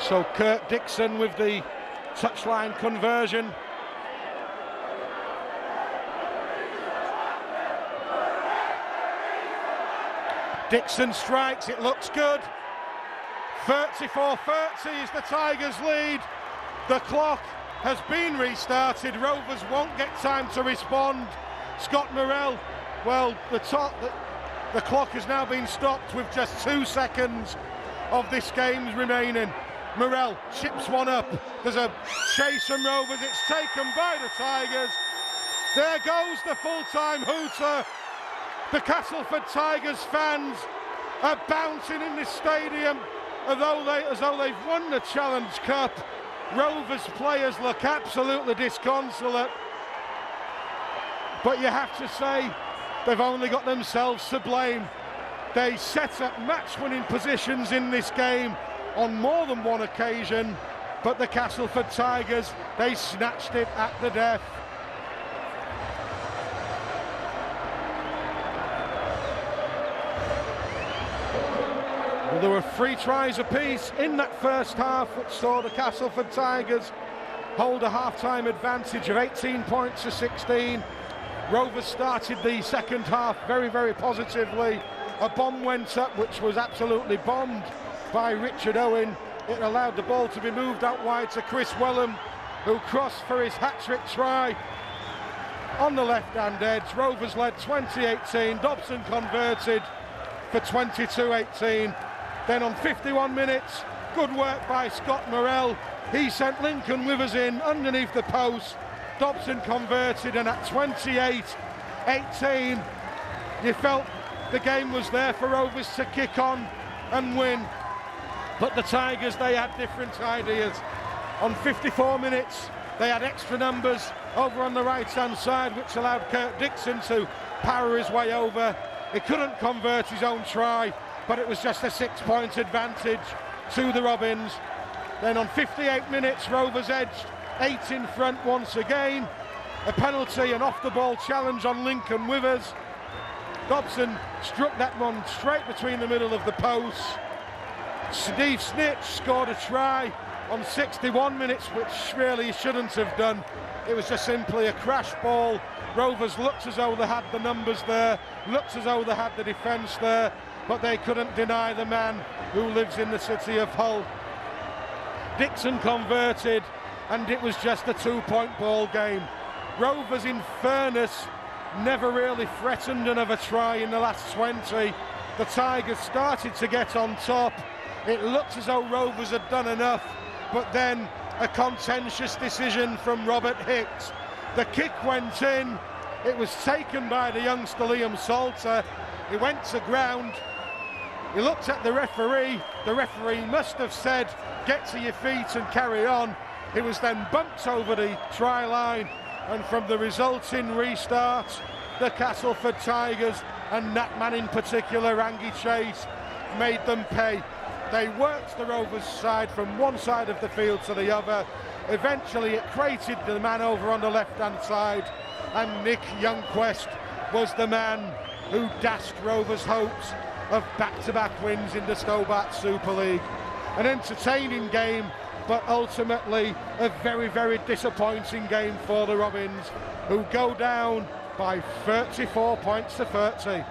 So Kirk Dixon with the touchline conversion. Dixon strikes, it looks good. 34-30 is the Tigers' lead. The clock has been restarted. Rovers won't get time to respond. Scott Morrell, well, the clock has now been stopped with just 2 seconds of this game remaining. Morrell chips one up. There's a chase from Rovers. It's taken by the Tigers. There goes the full-time hooter. The Castleford Tigers fans are bouncing in this stadium as though they've won the Challenge Cup. Rovers players look absolutely disconsolate. But you have to say, they've only got themselves to blame. They set up match-winning positions in this game on more than one occasion, but the Castleford Tigers, they snatched it at the death. Well, there were 3 tries apiece in that first half, which saw the Castleford Tigers hold a half-time advantage of 18 points to 16. Rovers started the second half very, very positively. A bomb went up, which was absolutely bombed by Richard Owen. It allowed the ball to be moved out wide to Chris Wellham, who crossed for his hat-trick try on the left-hand edge. Rovers led 20-18. Dobson converted for 22-18. Then on 51 minutes, good work by Scott Morrell. He sent Lincoln Withers in underneath the post. Dobson converted, and at 28-18, you felt the game was there for Rovers to kick on and win. But the Tigers, they had different ideas. On 54 minutes, they had extra numbers over on the right-hand side, which allowed Kirk Dixon to power his way over. He couldn't convert his own try, but it was just a 6-point advantage to the Robins. Then on 58 minutes, Rovers edged 8 in front once again. A penalty, an off-the-ball challenge on Lincoln Withers. Dobson struck that one straight between the middle of the posts. Steve Snitch scored a try on 61 minutes, which really he shouldn't have done. It was just simply a crash ball. Rovers looked as though they had the numbers there, looked as though they had the defence there, but they couldn't deny the man who lives in the city of Hull. Dixon converted, and it was just a 2-point ball game. Rovers, in fairness, never really threatened another try in the last 20. The Tigers started to get on top. It looked as though Rovers had done enough, but then a contentious decision from Robert Hicks. The kick went in. It was taken by the youngster Liam Salter. He went to ground. He looked at the referee. The referee must have said, "Get to your feet and carry on." He was then bumped over the try line, and from the resulting restart, the Castleford Tigers, and that man in particular, Angie Chase, made them pay. They worked the Rovers side from one side of the field to the other. Eventually it created the man over on the left-hand side, and Nick Youngquest was the man who dashed Rovers' hopes of back-to-back wins in the Stobart Super League. An entertaining game, but ultimately a very, very disappointing game for the Robins, who go down by 34 points to 30.